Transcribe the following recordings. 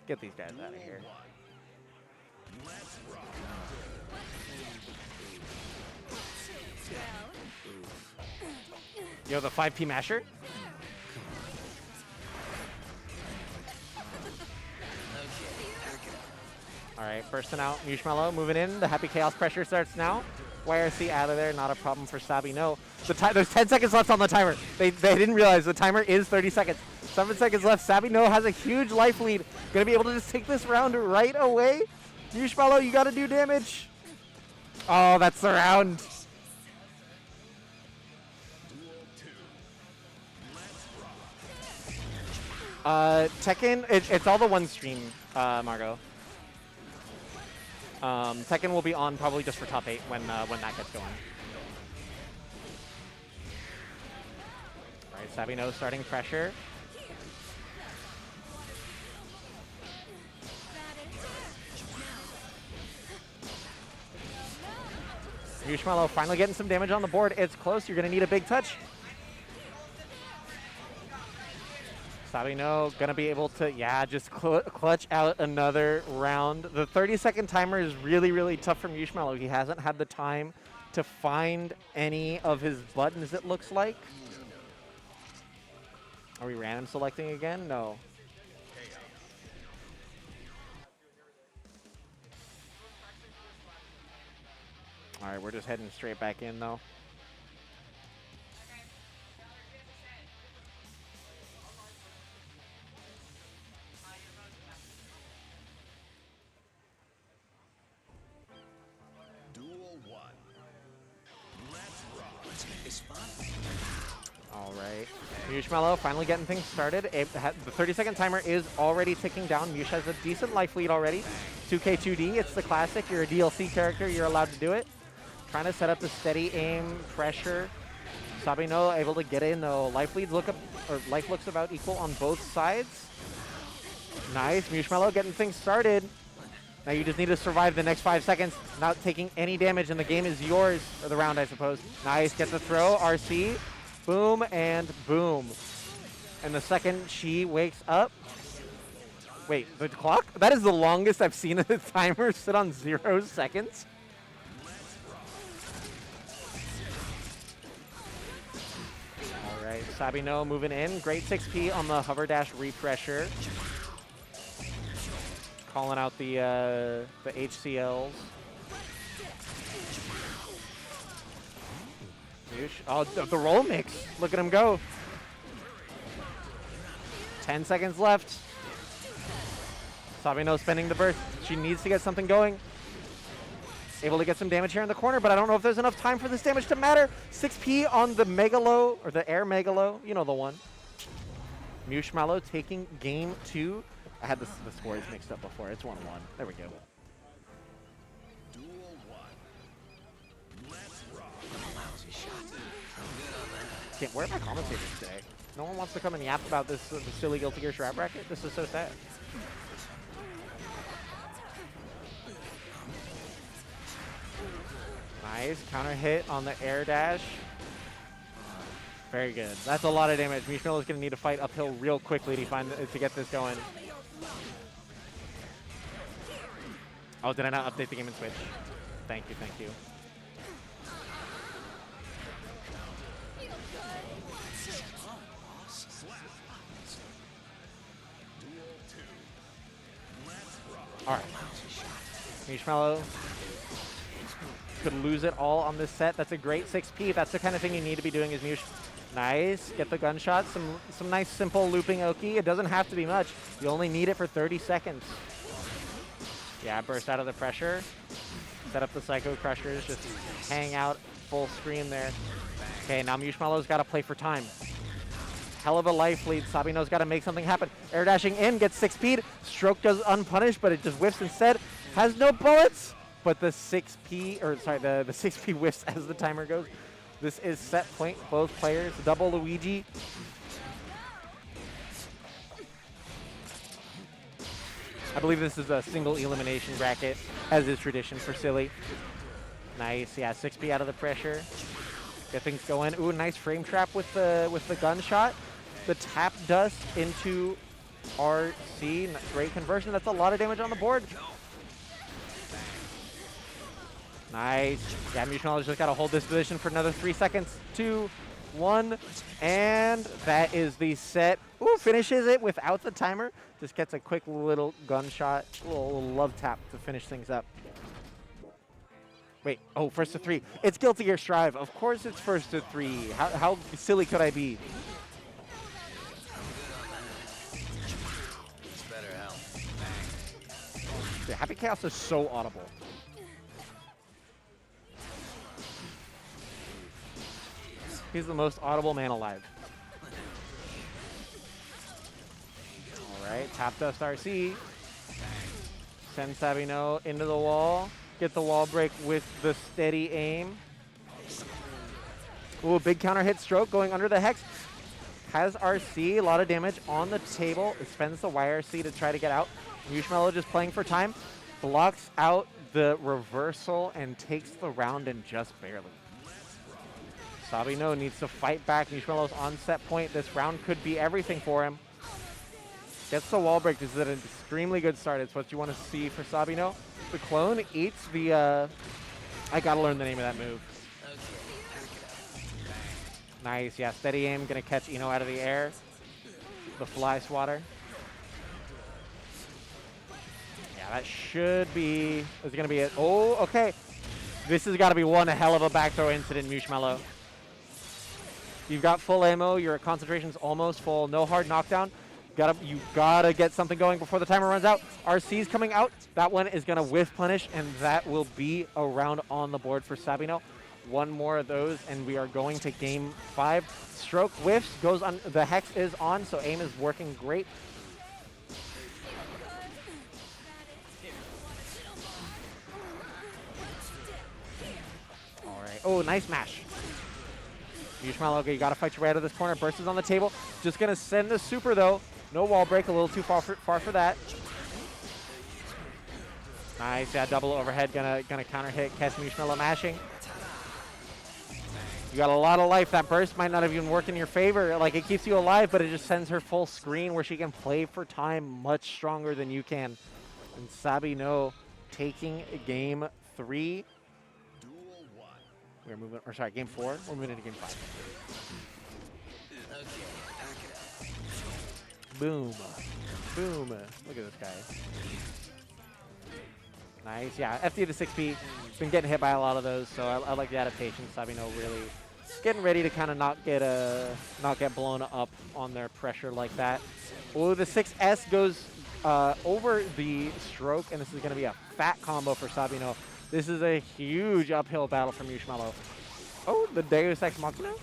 Get these guys out of here. Yo, the 5P masher? Alright, bursting out. Mushmallow moving in. The Happy Chaos pressure starts now. YRC out of there. Not a problem for Sabi. No. There's 10 seconds left on the timer. They didn't realize the timer is 30 seconds. 7 seconds left. Sabi No has a huge life lead. Gonna be able to just take this round right away. Mushmallow, you gotta do damage. Oh, that's the round. Tekken, it's all the one stream, Margot. Tekken will be on probably just for top 8 when that gets going. All right, Sabi No starting pressure. Mushmallow finally getting some damage on the board. It's close. You're going to need a big touch. Sabi No going to be able to, yeah, just clutch out another round. The 30-second timer is really, really tough for Mushmallow. He hasn't had the time to find any of his buttons, it looks like. Are we random selecting again? No. All right, we're just heading straight back in, though. All right, Mushmallow finally getting things started. The 30-second timer is already ticking down. Mush has a decent life lead already. 2K2D, it's the classic. You're a DLC character, you're allowed to do it. Trying to set up the steady aim pressure. Sabi No able to get in though. Life looks about equal on both sides. Nice, Mushmallow getting things started. Now you just need to survive the next 5 seconds, not taking any damage, and the game is yours, or the round, I suppose. Nice, get the throw, RC, boom, and boom. And the second she wakes up, wait, the clock? That is the longest I've seen a timer sit on 0 seconds. All right, Sabi No moving in, great 6P on the hover dash repressure. Calling out the HCLs. Oh, the roll mix. Look at him go. 10 seconds left. Sabi No spending the burst. She needs to get something going. Able to get some damage here in the corner, but I don't know if there's enough time for this damage to matter. 6P on the Megalo, or the Air Megalo. You know the one. Mushmallow taking game 2. I had the scores mixed up before. It's 1-1. There we go. Okay, where are my commentators today? No one wants to come and yap about this silly Guilty Gear Shrap bracket? This is so sad. Nice. Counter hit on the air dash. Very good. That's a lot of damage. Mushmallow's going to need to fight uphill real quickly to get this going. Oh, did I not update the game in Switch? Thank you, thank you. All right. Mushmallow could lose it all on this set. That's a great 6P. That's the kind of thing you need to be doing is Mush. Nice. Get the gunshot. Some nice simple looping Oki. It doesn't have to be much. You only need it for 30 seconds. Yeah, burst out of the pressure. Set up the Psycho Crushers. Just hang out full screen there. Okay, now Mushmallow's got to play for time. Hell of a life lead. Sabi No's got to make something happen. Air dashing in, gets 6 speed. Stroke does unpunished, but it just whiffs instead. Has no bullets, but the 6P, or sorry, the 6P whiffs as the timer goes. This is set point, both players. Double Luigi. I believe this is a single elimination bracket, as is tradition for Silly. Nice, yeah, 6P out of the pressure. Get things going. Ooh, nice frame trap with the gunshot. The tap dust into RC, great conversion. That's a lot of damage on the board. Nice. Yeah, Mushmallow just got to hold this position for another 3 seconds. 2, 1, and that is the set. Ooh, finishes it without the timer. Just gets a quick little gunshot, little love tap to finish things up. Wait, oh, first to 3. It's Guilty Gear Strive. Of course it's first to 3. How silly could I be? Dude, Happy Chaos is so audible. He's the most audible man alive. All right, Tap Dust RC. Send Sabino into the wall. Get the wall break with the steady aim. Ooh, big counter hit stroke going under the Hex. Has RC, a lot of damage on the table. It spends the YRC to try to get out. Mushmallow just playing for time. Blocks out the reversal and takes the round and just barely. Sabino needs to fight back. Mushmallow's on set point. This round could be everything for him. Gets the wall break. This is an extremely good start. It's what you want to see for Sabino. The clone eats the... I gotta learn the name of that move. Nice, yeah, steady aim. Gonna catch Ino out of the air. The fly swatter. Yeah, that should be... Is gonna be it. Oh, okay. This has got to be one hell of a back throw incident, Mushmallow. You've got full ammo. Your concentration's almost full. No hard knockdown. You gotta get something going before the timer runs out. RC's coming out. That one is gonna whiff punish, and that will be a round on the board for Sabino. One more of those, and we are going to game 5. Stroke whiffs, goes on. The Hex is on, so aim is working great. All right. Oh, nice mash. Mushmallow, okay, you gotta fight your way out of this corner. Burst is on the table. Just gonna send the super though. No wall break, a little too far for that. Nice, yeah, double overhead, gonna counter hit, catch Mushmallow mashing. You got a lot of life. That burst might not have even worked in your favor. Like, it keeps you alive, but it just sends her full screen where she can play for time much stronger than you can. And Sabino taking game 3. We're moving, or sorry, game 4. We're moving into game 5. Boom. Boom. Look at this guy. Nice. Yeah, FD to 6P. Been getting hit by a lot of those, so I like the adaptation. Sabino really getting ready to kind of not get blown up on their pressure like that. Oh, the 6S goes over the stroke, and this is going to be a fat combo for Sabino. This is a huge uphill battle for Mushmallow. Oh, the Deus Ex Machina.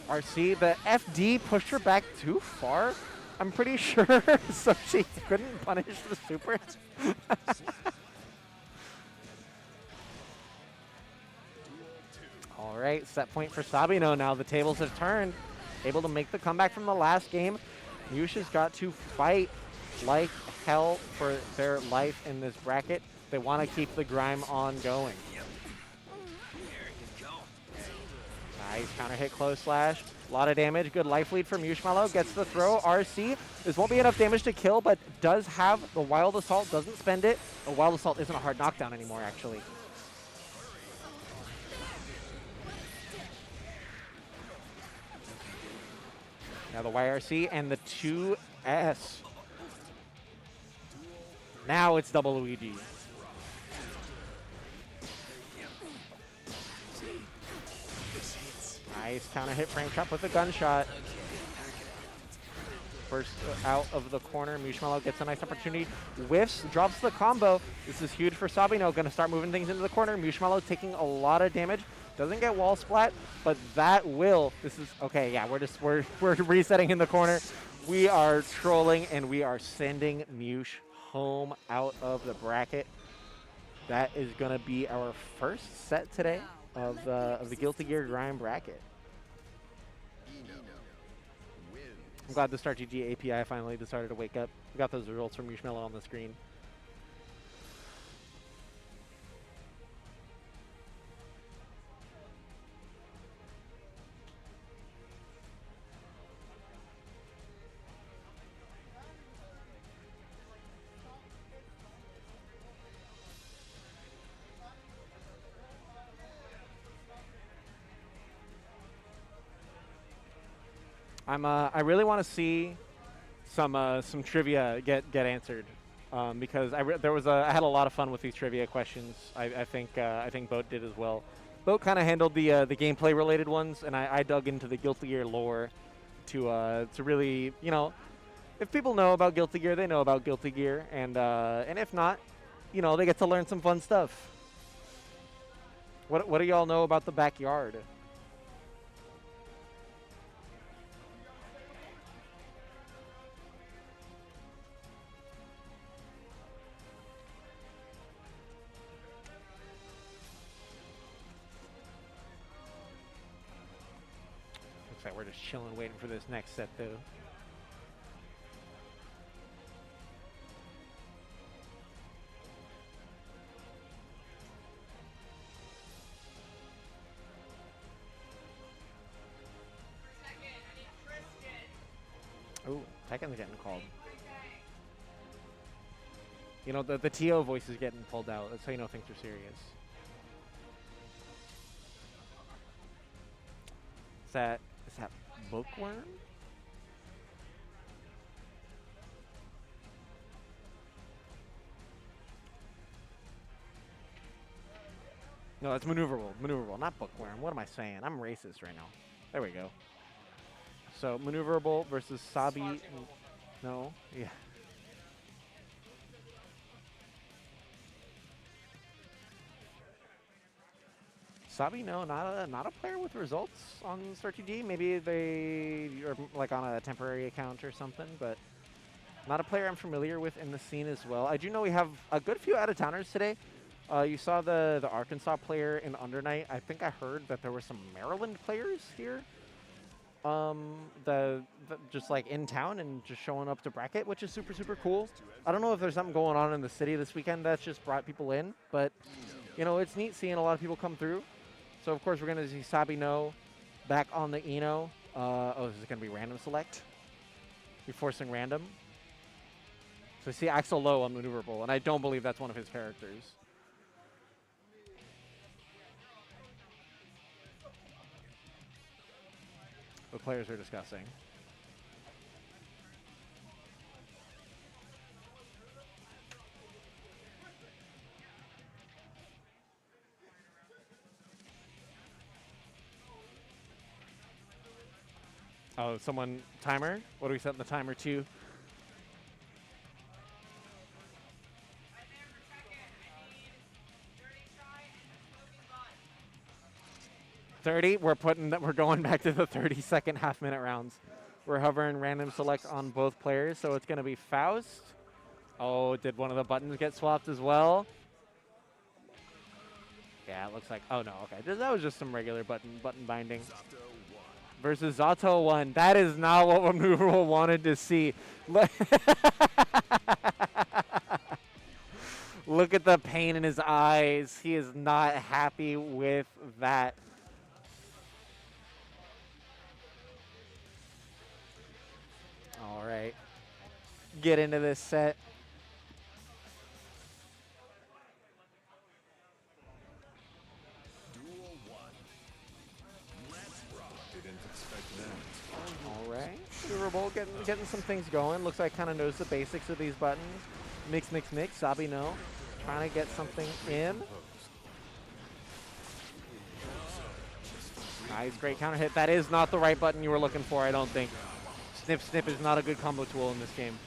RC, the FD pushed her back too far, I'm pretty sure, so she couldn't punish the super. All right, set point for Sabino now. The tables have turned. Able to make the comeback from the last game. Yusha's got to fight like hell for their life in this bracket. They want to keep the grime on going. Nice counter hit, close slash. A lot of damage. Good life lead from Mushmallow. Gets the throw. RC. This won't be enough damage to kill, but does have the Wild Assault. Doesn't spend it. The Wild Assault isn't a hard knockdown anymore, actually. Now the YRC and the 2S. Now it's double Luigi. Nice counter hit frame trap with a gunshot. First out of the corner, Mushmallow gets a nice opportunity. Whiffs, drops the combo. This is huge for Sabino. Going to start moving things into the corner. Mushmallow taking a lot of damage. Doesn't get wall splat, but that will. This is okay. Yeah, we're resetting in the corner. We are trolling and we are sending Mush home out of the bracket. That is going to be our first set today of the Guilty Gear Grime bracket. I'm glad the Start GG API finally decided to wake up. We got those results from Mushmallow on the screen. I really want to see some trivia get answered, because I had a lot of fun with these trivia questions. I think Boat did as well. Boat kind of handled the gameplay related ones, and I dug into the Guilty Gear lore to really, you know, if people know about Guilty Gear, they know about Guilty Gear, and if not, you know, they get to learn some fun stuff. What do y'all know about the backyard? Looks like we're just chilling, waiting for this next set, though. Ooh, Tekken's getting called. You know, the TO voice is getting pulled out. That's how you know things are serious. Is that Bookworm? No, it's maneuverable. Maneuverable, not Bookworm. What am I saying? I'm racist right now. There we go. So, maneuverable versus Sabi. No? Yeah. Sabi, no, not a player with results on StarTG. Maybe they are like on a temporary account or something, but not a player I'm familiar with in the scene as well. I do know we have a good few out-of-towners today. You saw the Arkansas player in Undernight. I think I heard that there were some Maryland players here. The just like in town and just showing up to bracket, which is super, super cool. I don't know if there's something going on in the city this weekend that's just brought people in, but you know, it's neat seeing a lot of people come through. So of course we're gonna see Sabi No back on the Eno. Oh, this is gonna be random select. We're forcing random. So I see Axel Low on maneuverable, and I don't believe that's one of his characters. The players are discussing. Oh, someone timer? What are we setting the timer to? 30. We're going back to the 30-second half-minute rounds. We're hovering random select on both players, so it's going to be Faust. Oh, did one of the buttons get swapped as well? Yeah, it looks like. Oh no, okay. That was just some regular button binding. Versus Zato 1. That is not what Maneuverable wanted to see. Look at the pain in his eyes. He is not happy with that. All right. Get into this set. All right. Maneuverable getting some things going. Looks like kind of knows the basics of these buttons. Mix, mix, mix. Sabi no. Trying to get something in. Nice, great counter hit. That is not the right button you were looking for, I don't think. Snip, snip is not a good combo tool in this game.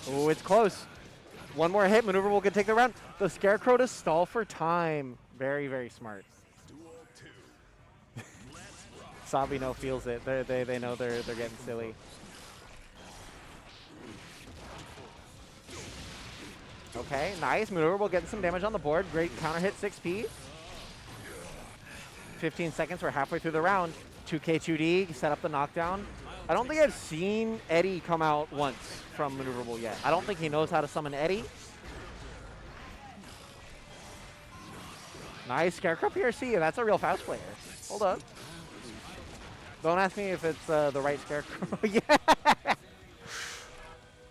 Oh, it's close. One more hit, Maneuverable can take the round. The Scarecrow to stall for time. Very, very smart. Sabino feels it. They know they're getting silly. Okay, nice. Maneuverable getting some damage on the board. Great counter hit, 6P. 15 seconds, we're halfway through the round. 2K2D, set up the knockdown. I don't think I've seen Eddie come out once from Maneuverable yet. I don't think he knows how to summon Eddie. Nice Scarecrow PRC, that's a real Faust player. Hold up. Don't ask me if it's the right Scarecrow. Yeah!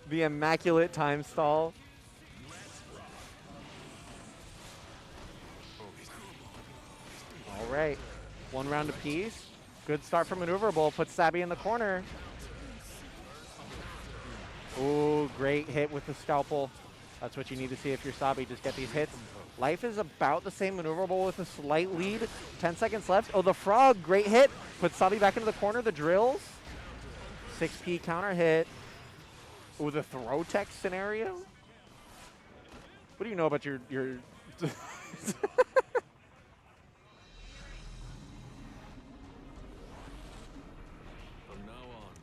The immaculate time stall. right. 1 round apiece. Good start for Maneuverable. Puts Sabi in the corner. Ooh, great hit with the scalpel. That's what you need to see if you're Sabi. Just get these hits. Life is about the same. Maneuverable with a slight lead. 10 seconds left. Oh, the frog. Great hit. Puts Sabi back into the corner. The drills. 6P counter hit. Ooh, the throw tech scenario. What do you know about your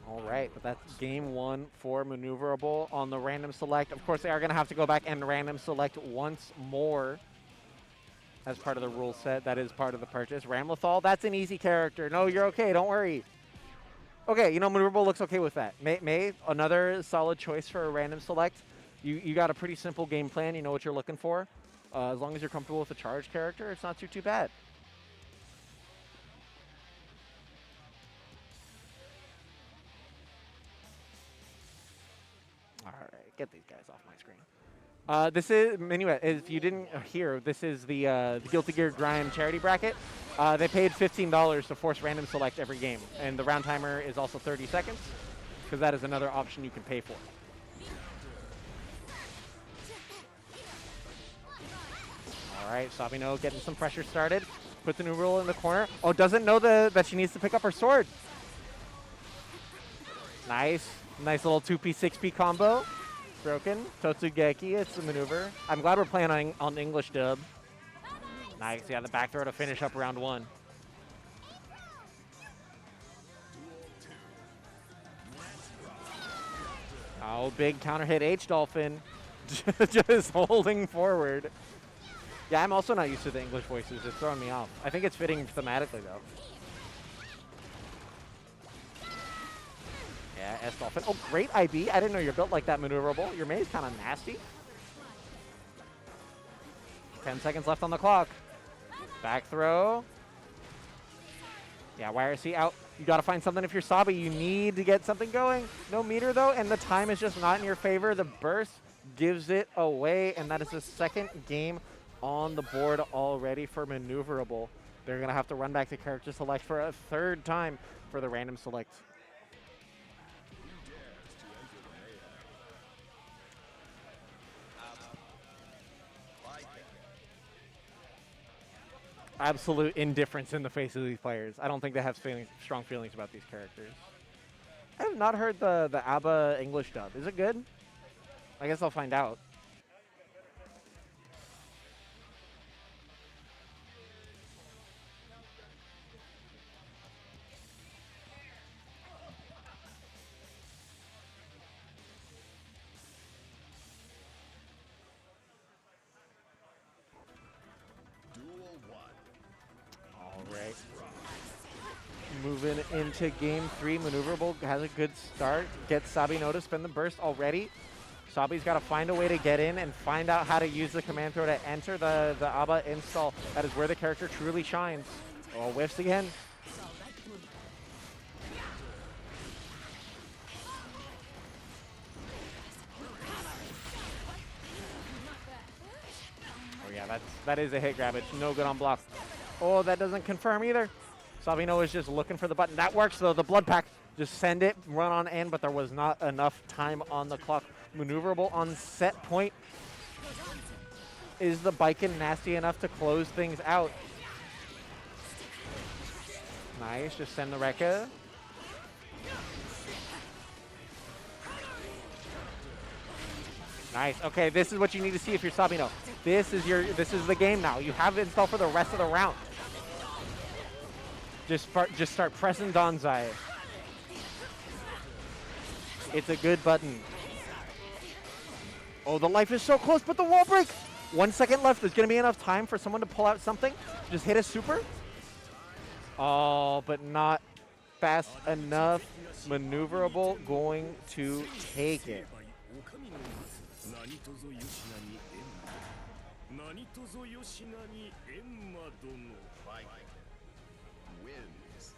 All right, but that's game 1 for Maneuverable on the random select. Of course, they are going to have to go back and random select once more as part of the rule set. That is part of the purchase. Ramlethal, that's an easy character. No, you're okay. Don't worry. Okay, you know, Maneuverable looks okay with that. May, another solid choice for a random select. You got a pretty simple game plan. You know what you're looking for. As long as you're comfortable with a charge character, it's not too bad. All right, get these guys off my screen. This is, anyway, if you didn't hear, this is the Guilty Gear Grime charity bracket. They paid $15 to force random select every game, and the round timer is also 30 seconds, because that is another option you can pay for. All right, Sabino getting some pressure started. Put the new rule in the corner. Oh, doesn't know that she needs to pick up her sword. Nice. Nice little 2P, 6P combo. Broken. Totsugeki, it's the maneuver. I'm glad we're playing on English dub. Nice, yeah, the back throw to finish up round 1. Oh, big counter hit H-Dolphin. Just holding forward. Yeah, I'm also not used to the English voices. It's throwing me off. I think it's fitting thematically, though. Yeah, S-Dolphin. Oh, great IB. I didn't know you're built like that, Maneuverable. Your May's kind of nasty. 10 seconds left on the clock. Back throw. Yeah, YRC out. You got to find something if you're Sabi. You need to get something going. No meter, though, and the time is just not in your favor. The burst gives it away, and that is the second game on the board already for Maneuverable. They're going to have to run back to character select for a 3rd time for the random select. Absolute indifference in the face of these players. I don't think they have strong feelings about these characters. I have not heard the ABBA English dub. Is it good? I guess I'll find out. All right. Moving into game 3, Maneuverable has a good start. Gets Sabino to spin the burst already. Sabi's got to find a way to get in and find out how to use the command throw to enter the ABBA install. That is where the character truly shines. Oh, whiffs again. Oh yeah, that is a hit grab. It's no good on block. Oh, that doesn't confirm either. Sabino is just looking for the button. That works though. The blood pack, just send it, run on in, but there was not enough time on the clock. Maneuverable on set point. Is the Biken nasty enough to close things out? Nice, just send the Rekka. Nice. Okay, this is what you need to see if you're Sabino. This is the game now. You have it installed for the rest of the round. Just start pressing Donzai. It's a good button. Oh, the life is so close, but the wall break. 1 second left. There's going to be enough time for someone to pull out something. Just hit a super. Oh, but not fast enough. Maneuverable going to take it. Wins.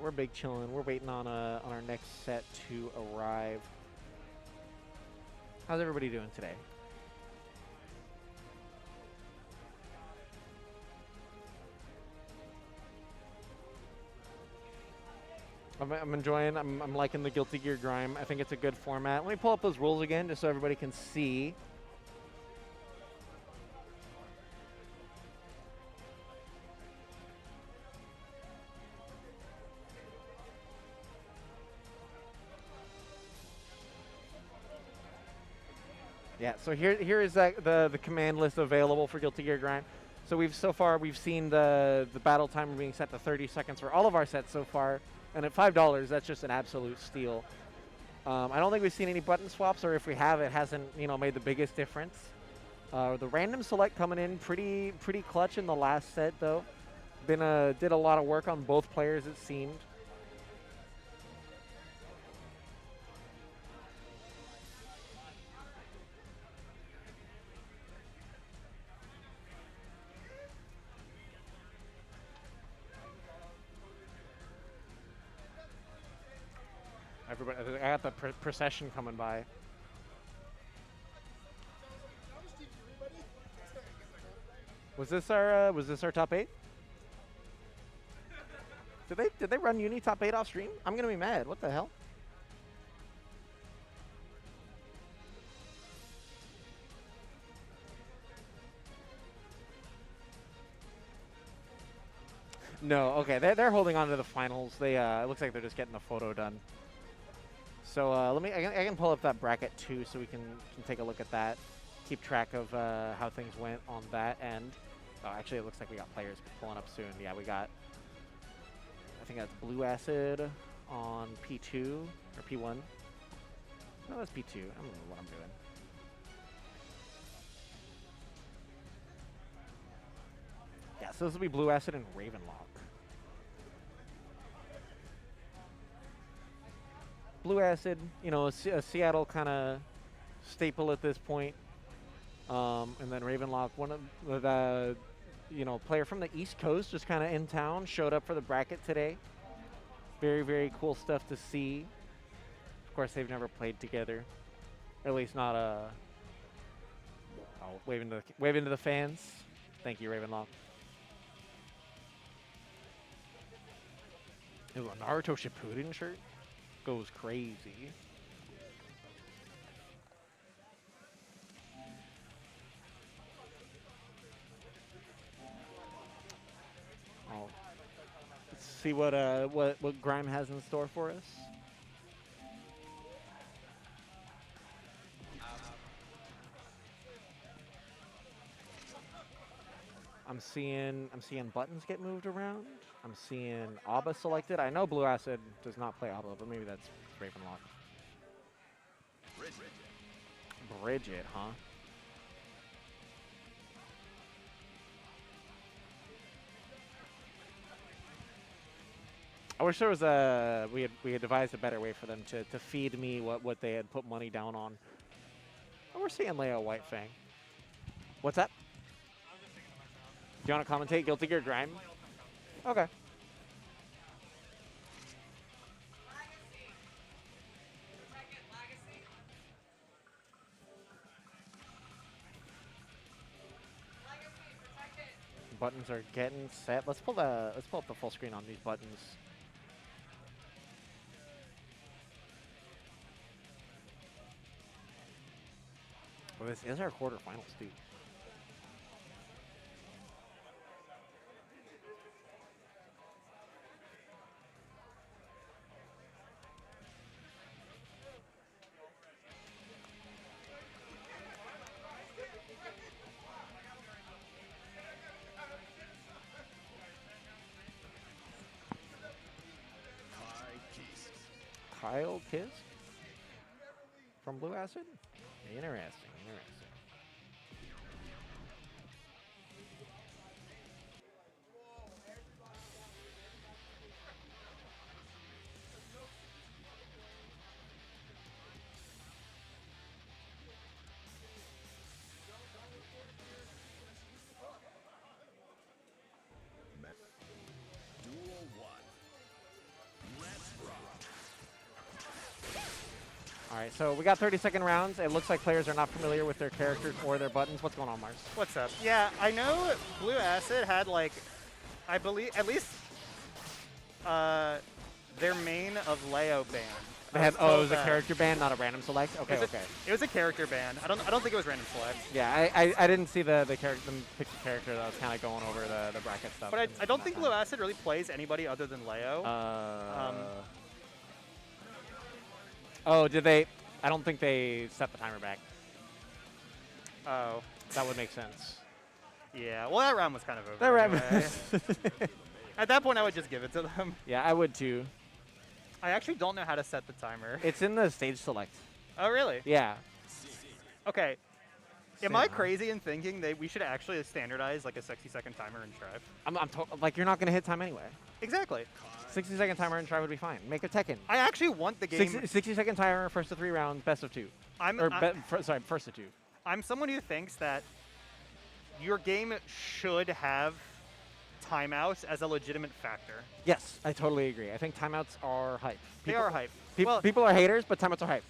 we're big chilling. We're waiting on our next set to arrive. How's everybody doing today? I'm enjoying. I'm liking the Guilty Gear Grime. I think it's a good format. Let me pull up those rules again, just so everybody can see. Yeah, so here is the command list available for Guilty Gear Grind. So far we've seen the battle timer being set to 30 seconds for all of our sets so far, and at $5 that's just an absolute steal. I don't think we've seen any button swaps, or if we have, it hasn't made the biggest difference. The random select coming in pretty clutch in the last set though. Did a lot of work on both players, it seemed. Everybody, I got the procession coming by. Was this our top 8? Did they run Uni top 8 off stream? I'm gonna be mad. What the hell? No, okay, they're holding on to the finals. They it looks like they're just getting the photo done. So I can pull up that bracket too, so we can take a look at that, keep track of how things went on that end. Oh, actually, it looks like we got players pulling up soon. Yeah, we got. I think that's Blue Acid on P2 or P1. No, that's P2. I don't know what I'm doing. Yeah, so this will be Blue Acid and Ravenlock. Blue Acid, a Seattle kind of staple at this point. And then Ravenlock, one of the, player from the East Coast, just kind of in town, showed up for the bracket today. Very, very cool stuff to see. Of course, they've never played together, or at least not oh, waving to the fans. Thank you, Ravenlock. Ooh, a Naruto Shippuden shirt goes crazy. Oh, let's see what Grime has in store for us. I'm seeing buttons get moved around. I'm seeing Abba selected. I know Blue Acid does not play Abba, but maybe that's Ravenlock. Bridget, huh? I wish there was we had devised a better way for them to feed me what they had put money down on. Oh, we're seeing Leo White Fang. What's that? Do you want to commentate Guilty Gear Grime? Okay. Buttons are getting set. Let's pull up the full screen on these buttons. Well, this is our quarterfinals too. Kyle Kiss from Blue Acid? Interesting. Duel 1. right, so we got 30-second rounds. It looks like players are not familiar with their characters or their buttons. What's going on, Mars? What's up? Yeah, I know Blue Acid had like, I believe at least their main of Leo ban. They had, oh, it was a character ban, not a random select. Okay, okay. It was a character ban. I don't think it was random select. Yeah, I didn't see the character, them pick the character that was kind of going over the bracket stuff. But I don't think Blue Acid really plays anybody other than Leo. Oh, did they? I don't think they set the timer back. Oh, that would make sense. Yeah. Well, that round was kind of over. That round. Anyway. At that point, I would just give it to them. Yeah, I would too. I actually don't know how to set the timer. It's in the stage select. Oh, really? Yeah. Okay. Am I crazy in thinking that we should actually standardize like a 60-second timer in Strive? Like, you're not going to hit time anyway. Exactly. 60-second timer in Strive would be fine. Make a Tekken. I actually want the game. 60-second timer, first of 3 rounds, best of 2. Sorry, first of 2. I'm someone who thinks that your game should have timeouts as a legitimate factor. Yes, I totally agree. I think timeouts are hype. They are hype. People are haters, but timeouts are hype.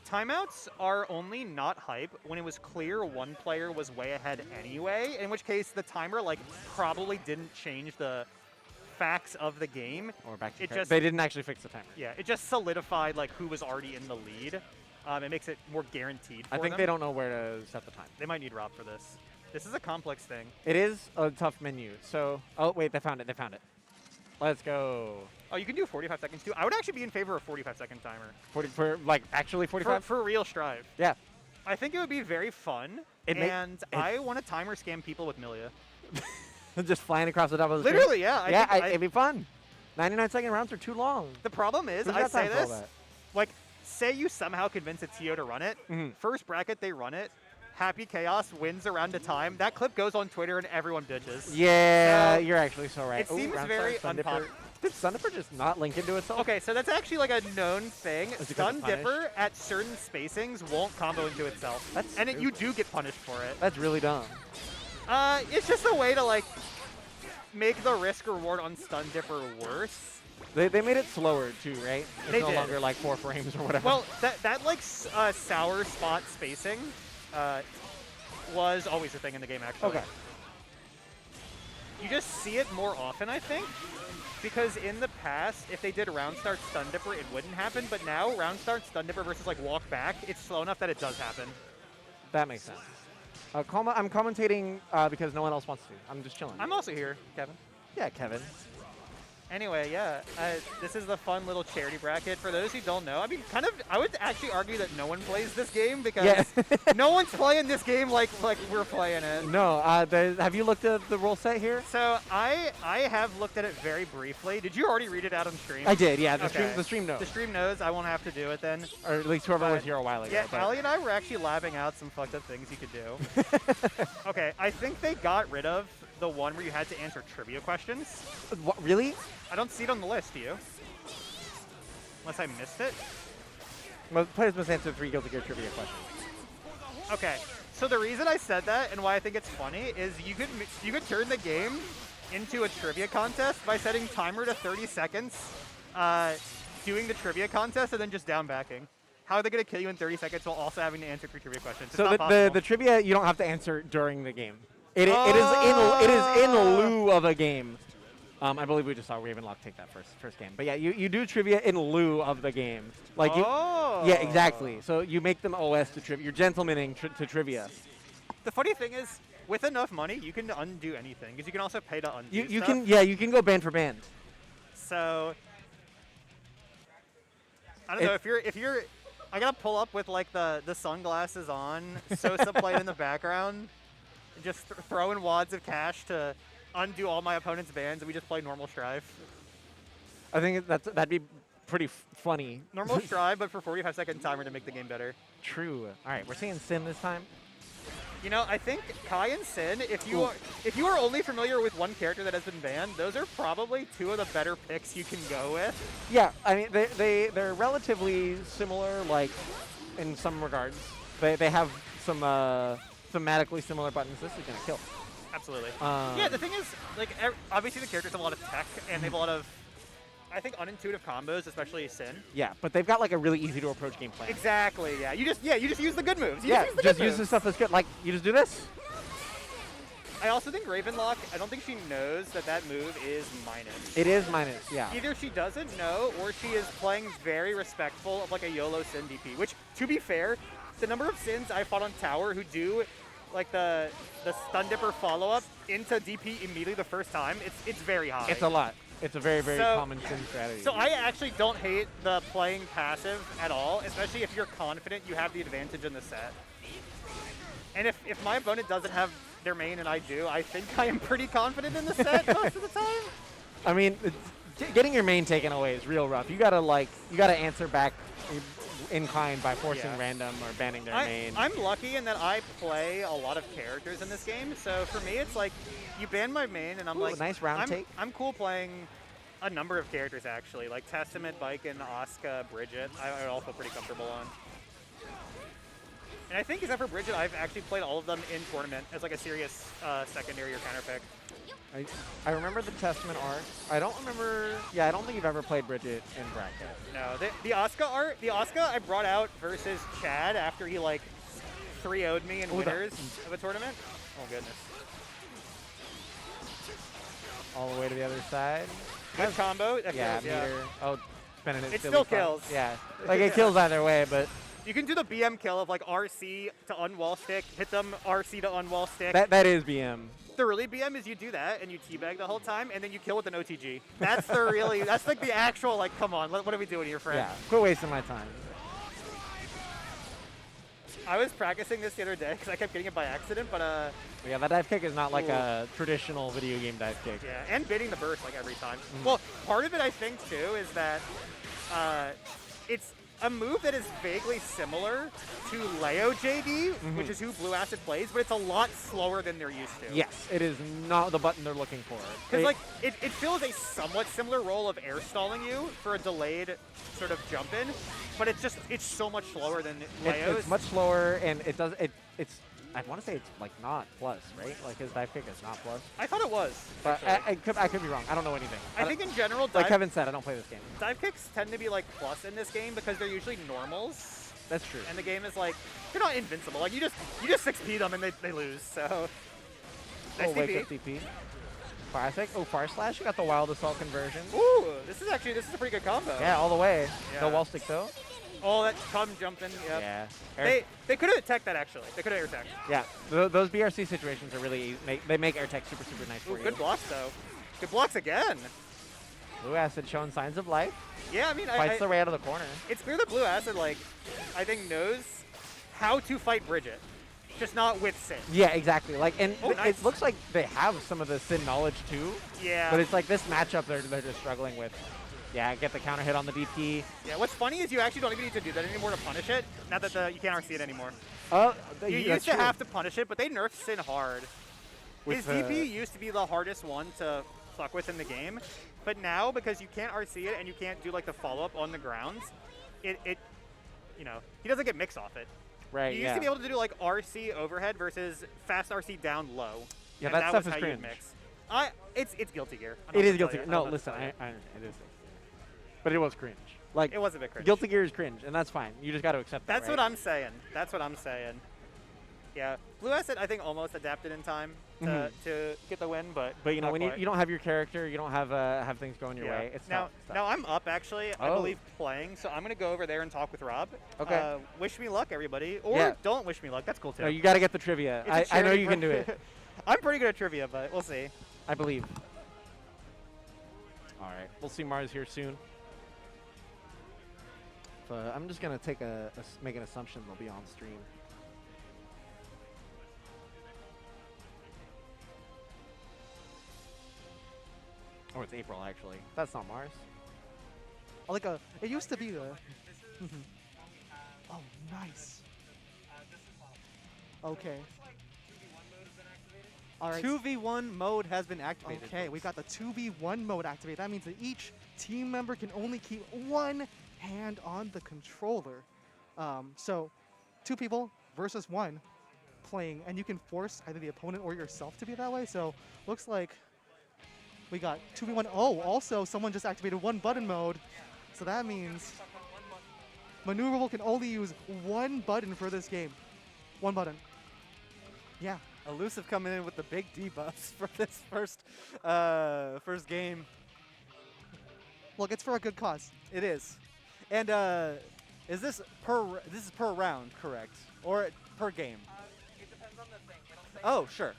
Timeouts are only not hype when it was clear one player was way ahead anyway, in which case the timer like probably didn't change the facts of the game. Or back to they didn't actually fix the timer. Yeah, it just solidified like who was already in the lead. It makes it more guaranteed for I think them. they don't know where to set the time. They might need Rob for this. This is a complex thing. It is a tough menu. So, oh wait, they found it. They found it. Let's go. Oh, you can do 45 seconds too. I would actually be in favor of 45-second timer. For like actually 45? For real Strive. Yeah. I think it would be very fun. I want to timer scam people with Milia. Just flying across the top of the Literally, screen? yeah. It'd be fun. 99-second rounds are too long. The problem is, I say this, like, say you somehow convince a TO to run it. First bracket, they run it. Happy Chaos wins around a time. That clip goes on Twitter and everyone bitches. Yeah, you're actually so right. It seems very unpopular. Did Stun Dipper just not link into itself? Okay, so that's actually like a known thing. Stun Dipper at certain spacings won't combo into itself. You do get punished for it. That's really dumb. It's just a way to like make the risk reward on Stun Dipper worse. They made it slower too, right? It's they no did. longer like 4 frames or whatever. Well, that like sour spot spacing was always a thing in the game, actually. Okay. You just see it more often, I think, because in the past, if they did round start Stun Dipper, it wouldn't happen, but now round start Stun Dipper versus like walk back, it's slow enough that it does happen. That makes sense. I'm commentating because no one else wants to. I'm just chilling. I'm also here, Kevin. Yeah, Kevin. Anyway, yeah, this is the fun little charity bracket. For those who don't know, I mean, I would actually argue that no one plays this game because no one's playing this game like we're playing it. No, have you looked at the rule set here? So I have looked at it very briefly. Did you already read it out on stream? I did, yeah. The stream knows. The stream knows. I won't have to do it then. Or at least whoever was here a while ago. Yeah, Ali and I were actually labbing out some fucked up things you could do. Okay, I think they got rid of the one where you had to answer trivia questions. What, really? I don't see it on the list, do you? Unless I missed it? Most players must answer 3 Guilty Gear trivia questions. Okay, so the reason I said that and why I think it's funny is you could turn the game into a trivia contest by setting timer to 30 seconds, doing the trivia contest, and then just down backing. How are they going to kill you in 30 seconds while also having to answer 3 trivia questions? It's so the trivia you don't have to answer during the game. It is in lieu of a game. I believe we just saw Ravenlock take that first game. But yeah, you do trivia in lieu of the game. Like yeah, exactly. So you make them OS to trivia. You're gentlemaning to trivia. The funny thing is, with enough money, you can undo anything because you can also pay to undo you stuff. you can go band for band. So I don't know if you're I gotta pull up with like the sunglasses on, Sosa playing in the background, and just throwing wads of cash to undo all my opponent's bans, and we just play normal Strive. I think that'd be pretty funny. Normal Strive, but for 45-second timer to make the game better. True. All right, we're seeing Sin this time. You know, I think Kai and Sin, if you are only familiar with one character that has been banned, those are probably 2 of the better picks you can go with. Yeah, I mean they're relatively similar, like in some regards. They have some thematically similar buttons. This is gonna kill. Absolutely. Yeah, the thing is, like, obviously the characters have a lot of tech, and they have a lot of I think unintuitive combos, especially Sin. Yeah, but they've got like a really easy to approach game plan. Exactly. Yeah. You just use the good moves. You Yeah, use the just good use the moves. stuff that's good. Like, you just do this. I also think Ravenlock, I don't think she knows that that move is minus. It is minus, yeah. Either she doesn't know, or she is playing very respectful of like a YOLO Sin DP. Which, to be fair, the number of Sins I fought on tower who do like the stun dipper follow up into DP immediately the first time, it's very high. It's a lot. It's a very, very common Sin strategy. So I actually don't hate the playing passive at all, especially if you're confident you have the advantage in the set. And if my opponent doesn't have their main and I do, I think I am pretty confident in the set most of the time. I mean, getting your main taken away is real rough. You gotta answer back in kind by forcing random or banning their main. I'm lucky in that I play a lot of characters in this game, so for me it's like you ban my main and I'm like, nice round take. I'm cool playing a number of characters actually, like Testament, Baiken, Asuka, Bridget. I also pretty comfortable on. And I think except for Bridget, I've actually played all of them in tournament as like a serious secondary or counter pick. I remember the Testament art. I don't remember. Yeah, I don't think you've ever played Bridget in bracket. No, the Asuka art, the Asuka I brought out versus Chad after he like 3-0'd me in winners of a tournament. Oh goodness. All the way to the other side. Good combo. That Yeah, kills, yeah. meter. Oh, spinning it. It still kills. Yeah, like it kills either way, but You can do the BM kill of like RC to unwall stick, hit them RC to unwall stick. that is BM. The really BM is you do that and you teabag the whole time and then you kill with an OTG. That's the really, that's like the actual like, come on, what are we doing here, friend? Yeah, quit wasting my time. I was practicing this the other day because I kept getting it by accident, but Yeah, that dive kick is not like a traditional video game dive kick. yeah, and baiting the burst like every time. Well, part of it I think too is that it's a move that is vaguely similar to Leo JD, which is who Blue Acid plays, but it's a lot slower than they're used to. Yes, it is not the button they're looking for. Because like it fills a somewhat similar role of air stalling you for a delayed sort of jump in, but it's so much slower than Leo's. It's much slower, and it's I want to say it's like not plus, right? Like his dive kick is not plus. I thought it was. But I could be wrong. I don't know anything. I think in general, like Kevin said, I don't play this game. dive kicks tend to be like plus in this game because they're usually normals. That's true. And the game is like, you're not invincible. Like you just 6P them and they lose. So nice wake TP. up DP. Classic. Oh, Far Slash. You got the Wild Assault conversion. Ooh, this is a pretty good combo. Yeah, all the way. Yeah. No wall stick though. Oh, that come jumping. Yep. Yeah. They could have attacked that actually. They could have air attacked. Yeah. Those BRC situations are really easy. They make air tech super nice for Ooh, you. good blocks though. Good blocks again. Blue Acid showing signs of life. Yeah, I mean, Fights their way out of the corner. it's clear that Blue Acid, like, I think knows how to fight Bridget, just not with Sin. Yeah, exactly. Like, and nice. it looks like they have some of the Sin knowledge too. Yeah. But it's like this matchup they're just struggling with. Yeah, get the counter hit on the DP. Yeah, what's funny is you actually don't even need to do that anymore to punish it. Not that you can't RC it anymore. Oh, You used to have to punish it, but they nerfed Sin hard. His DP used to be the hardest one to fuck with in the game, but now because you can't RC it and you can't do like the follow-up on the grounds, it you know, he doesn't get mix off it. Right, You used to be able to do like RC overhead versus fast RC down low. Yeah, and that stuff was is how you'd cringe. mix. It's Guilty Gear. It is Guilty Gear. No, listen, I understand. It is. But it was cringe. Like, It was a bit cringe. Guilty Gear is cringe, and that's fine. You just got to accept that. That's what I'm saying. That's what I'm saying. Yeah, Blue Acid I think almost adapted in time to get the win, but But you know, not when quite. you don't have your character, you don't have things going your way. It's now tough. It's tough. now I'm up actually. I Oh. believe playing, so I'm gonna go over there and talk with Rob. Okay. Wish me luck, everybody, or Yeah. don't wish me luck. That's cool too. No, you got to get the trivia. It's a I know charity you can do it. I'm pretty good at trivia, but we'll see. I believe. All right, we'll see Mars here soon. I'm just gonna make an assumption they'll be on stream. Oh, it's April actually. That's not Mars. Like it used to be the. Oh, nice. Okay. All right. 2v1 mode has been activated. Okay, we got the 2v1 mode activated. That means that each team member can only keep one hand on the controller. So, two people versus one playing, and you can force either the opponent or yourself to be that way. So, looks like We got 2v1. Oh, also someone just activated one button mode. So that means Maneuverable can only use one button for this game. One button. Yeah. Elusive coming in with the big debuffs for this first game. Look, it's for a good cause. It is. And is this is per round, correct? Or per game? It depends on the thing. Oh, sure.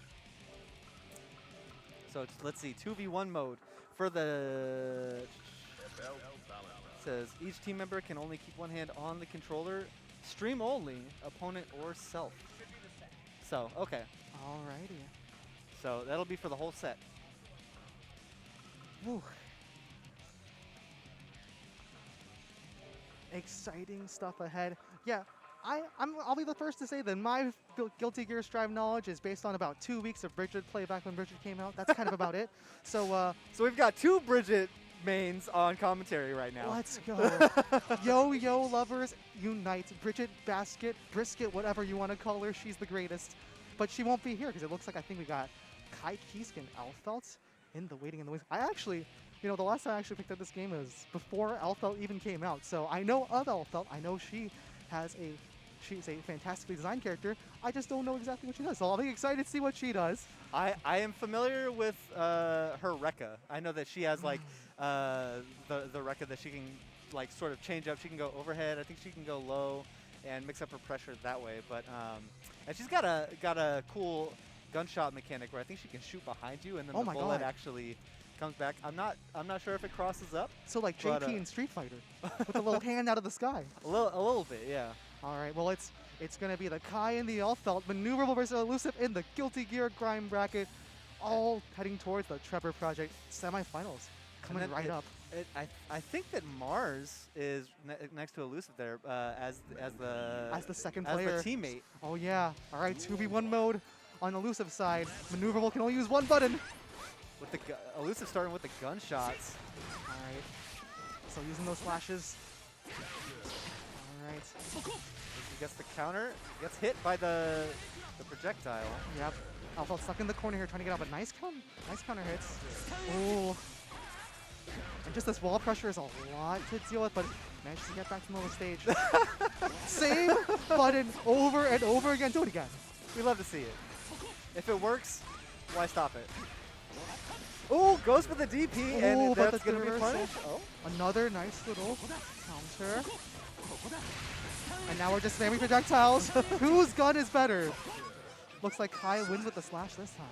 So let's see, 2v1 mode for the says each team member can only keep one hand on the controller, stream only, opponent or self. So, okay. Alrighty. So that'll be for the whole set. Whew. Exciting stuff ahead. Yeah, I'll be the first to say that my Guilty Gear Strive knowledge is based on about 2 weeks of Bridget play back when Bridget came out. That's kind of about it. So So we've got 2 Bridget mains on commentary right now. let's go. Yo lovers, unite. Bridget, Basket, Brisket, whatever you want to call her, she's the greatest. But she won't be here because it looks like I think we got Kai Kiske and Alfelt in the waiting in the wings. I actually, you know, the last time I actually picked up this game was before Alfelt even came out. So I know of Alfelt. I know she's a fantastically designed character. I just don't know exactly what she does. So I'll be excited to see what she does. I am familiar with her Rekka. I know that she has like the Rekka that she can like sort of change up. She can go overhead. I think she can go low and mix up her pressure that way. But and she's got a cool gunshot mechanic where I think she can shoot behind you and then Oh the my bullet God. actually comes back. I'm not sure if it crosses up. So like But, JP in Street Fighter with a little hand out of the sky. A little bit, yeah. All right, well, it's going to be the Kai and the Alfelt, Maneuverable versus Elusive in the Guilty Gear Grime bracket, all heading towards the Trevor Project semifinals, coming then right up. I think that Mars is next to Elusive there as As the second as player. the teammate. Oh, yeah. All right, 2v1 mode on Elusive side. Maneuverable can only use one button. With the Elusive starting with the gunshots. All right. So using those flashes. All right. He gets the counter. Gets hit by the projectile. Yep. Alfelt stuck in the corner here trying to get out, but nice counter hits. Oh. And just this wall pressure is a lot to deal with, but managed to get back to the middle of the stage. Same button over and over again. Do it again. We love to see it. If it works, why stop it? Oh, goes for the DP, Ooh, and but that's the going to be reversal. punished. Oh. Another nice little counter. And now we're just spamming projectiles. Whose gun is better? Looks like Kai wins with the slash this time.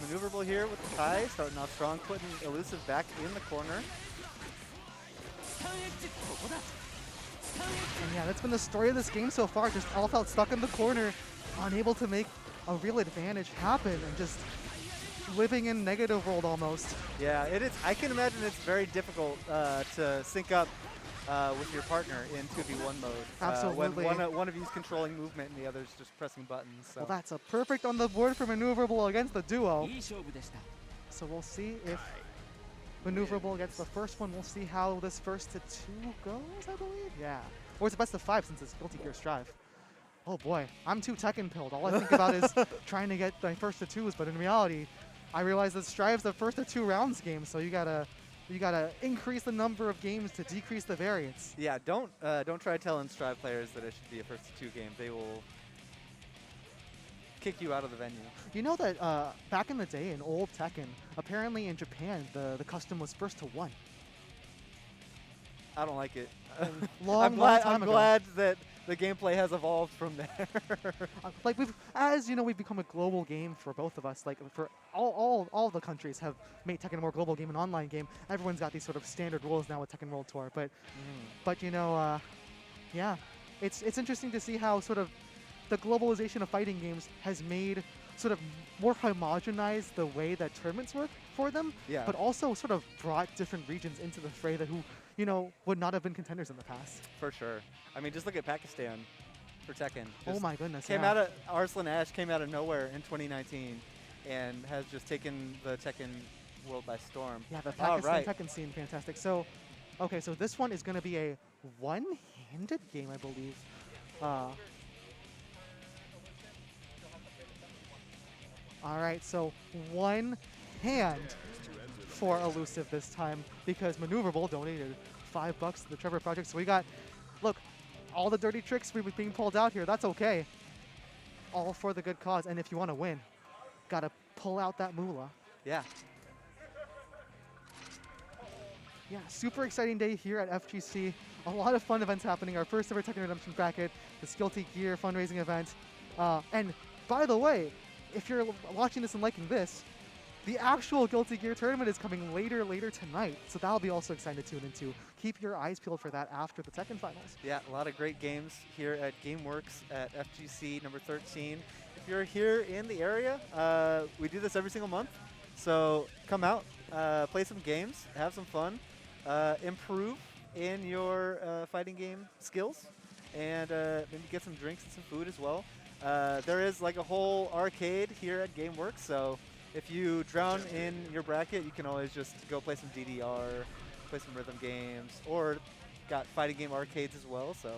Maneuverable here with the Kai, starting off strong, putting Elusive back in the corner. And yeah, that's been the story of this game so far. Just Alfelt stuck in the corner, unable to make a real advantage happen, and just living in negative world almost. Yeah, it is. I can imagine it's very difficult to sync up with your partner in 2v1 mode. Absolutely. When one of you's controlling movement and the other's just pressing buttons. So. Well, that's a perfect on the board for Maneuverable against the duo. So we'll see if Maneuverable gets the first one. We'll see how this first to 2 goes, I believe. Yeah. Or it's a best of 5 since it's Guilty Gear Strive. Oh boy, I'm too Tekken pilled. All I think about is trying to get my first to 2s, but in reality, I realize that Strive's the first to 2 rounds game, so you gotta increase the number of games to decrease the variance. Yeah, don't try telling Strive players that it should be a first to 2 game. They will kick you out of the venue. You know that back in the day in old Tekken, apparently in Japan, the custom was first to 1. I don't like it. Long time I'm ago. glad that the gameplay has evolved from there. Like we've become a global game for both of us. Like for all the countries have made Tekken a more global game, an online game. Everyone's got these sort of standard rules now with Tekken World Tour. But you know, yeah, it's interesting to see how sort of the globalization of fighting games has made sort of more homogenized the way that tournaments work for them. Yeah. But also sort of brought different regions into the fray that who would not have been contenders in the past. For sure. I mean, just look at Pakistan for Tekken. Oh Just my goodness. Came yeah. out of Arslan Ash came out of nowhere in 2019 and has just taken the Tekken world by storm. Yeah, the All Pakistan right. Tekken scene, fantastic. So, okay, so this one is going to be a one-handed game, I believe. All right, so one hand for Elusive this time because Maneuverable donated $5 to the Trevor Project. So we got, look, all the dirty tricks we were being pulled out here. That's okay. All for the good cause. And if you want to win, gotta pull out that moolah. Yeah. Yeah, super exciting day here at FGC. A lot of fun events happening. Our first ever Tekken Redemption bracket, the Guilty Gear fundraising event. And by the way, if you're watching this and liking this, the actual Guilty Gear tournament is coming later tonight. So that'll be also exciting to tune into. Keep your eyes peeled for that after the Tekken finals. Yeah, a lot of great games here at GameWorks at FGC number 13. If you're here in the area, we do this every single month. So come out, play some games, have some fun, improve in your fighting game skills, and maybe get some drinks and some food as well. There is like a whole arcade here at GameWorks, so if you drown in your bracket, you can always just go play some DDR, play some rhythm games, or got fighting game arcades as well. So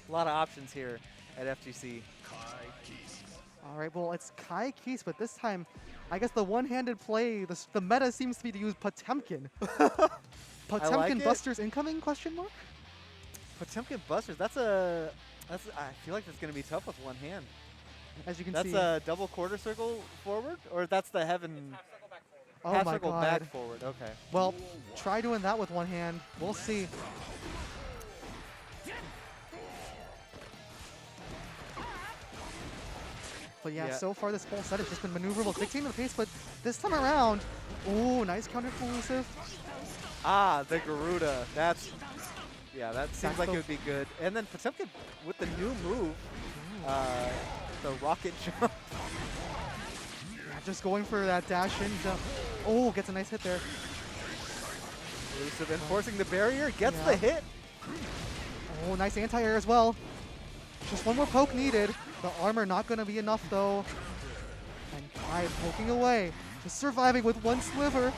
a lot of options here at FGC. All right, well, it's Kai Keese, but this time, I guess the one-handed play, the meta seems to be to use Potemkin. Potemkin it. Busters incoming, question mark? Potemkin Busters, I feel like that's going to be tough with one hand. As you can That's see. a double quarter circle forward? Or that's the heaven Oh half my circle god. back forward? Okay. Well, try doing that with one hand. We'll see. But yeah, Yeah. so far this whole set has just been maneuverable, dictating the pace, but this time around, ooh, nice counter from Elusive. Ah, the Garuda. That seems That's like the- it would be good. And then Potemkin with the new move, the rocket jump. Yeah, just going for that dash in jump. Oh, gets a nice hit there. Elusive enforcing the barrier, gets Yeah. the hit. Oh, nice anti-air as well. Just one more poke needed. The armor not going to be enough though. And Kai poking away. Just surviving with one sliver.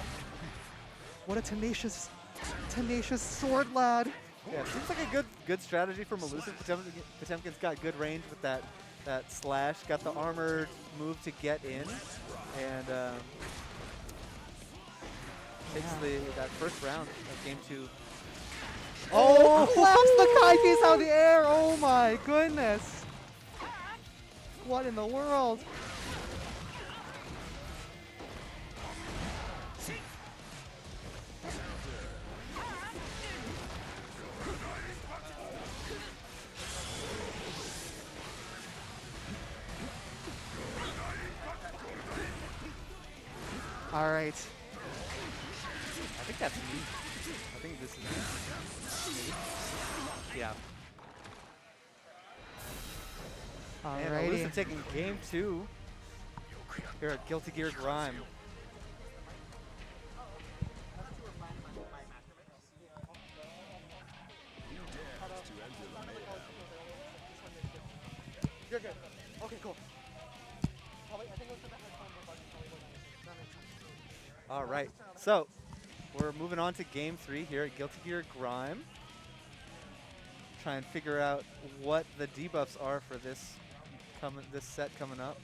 What a tenacious sword lad. Yeah, seems like a good strategy from Elusive. Potemkin's got good range with that slash. Got the armored move to get in, and takes that first round of game 2. Oh, claps the Kai piece out of the air. Oh my goodness. What in the world? All right. I think that's me. I think this is me. Yeah. And Alrighty. Elusive taking game 2 here at Guilty Gear GRIME. You're good. Okay, cool. All right, so we're moving on to game 3 here at Guilty Gear GRIME. Try and figure out what the debuffs are for this set coming up.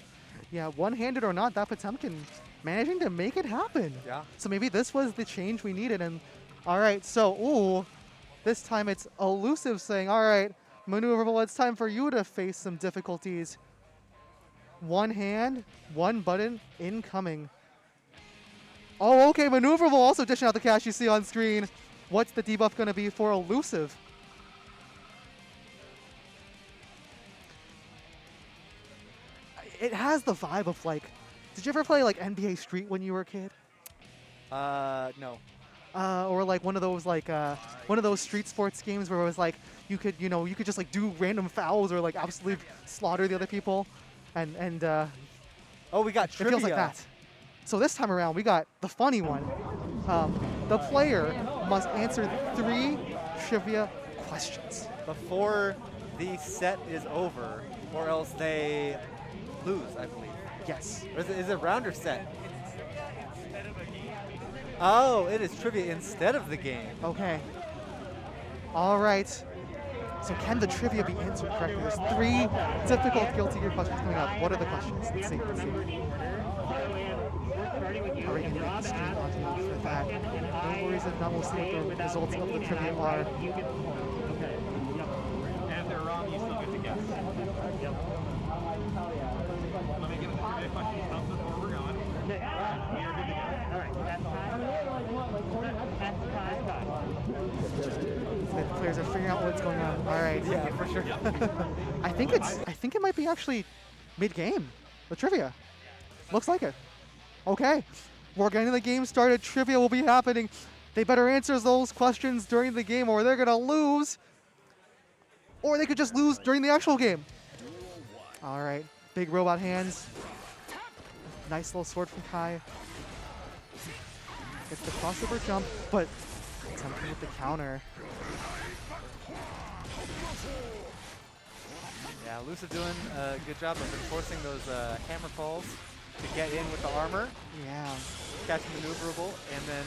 Yeah, one-handed or not, that Potemkin managing to make it happen. Yeah. So maybe this was the change we needed. And all right, so ooh, this time it's Elusive saying, all right, Maneuverable, it's time for you to face some difficulties. One hand, one button, incoming. Oh, okay, Maneuverable also dishing out the cash you see on screen. What's the debuff going to be for Elusive? It has the vibe of like, did you ever play like NBA Street when you were a kid? No. Or like one of those street sports games where it was like you could just like do random fouls or like absolutely slaughter the other people, and Oh, we got it trivia. feels like that. So this time around we got the funny one. The player must answer 3 trivia questions. Before the set is over, or else they lose, I believe. Yes. Or is it round or set? Oh, it is trivia instead of the game. Okay. All right. So can the trivia be answered correctly? There's 3 difficult Guilty Gear questions coming up. What are the questions? Let's see. Let's see. Are we going to get the stream audio for that? No worries if not, we'll see what the results of the trivia are. And if they're wrong, you still get to guess. Let me get the trivia questions up before we're going. We are good to go. All right, that's time. The players are figuring out what's going on. All right. Yeah, for sure. I think it might be actually mid-game. The trivia. Looks like it. Okay. We're getting the game started. Trivia will be happening. They better answer those questions during the game or they're going to lose. Or they could just lose during the actual game. All right. Big robot hands. Nice little sword from Kai. Gets the crossover jump, but attempting with the counter. Yeah, Elusive doing a good job of enforcing those hammer falls to get in with the armor. Yeah. Catching maneuverable, and then,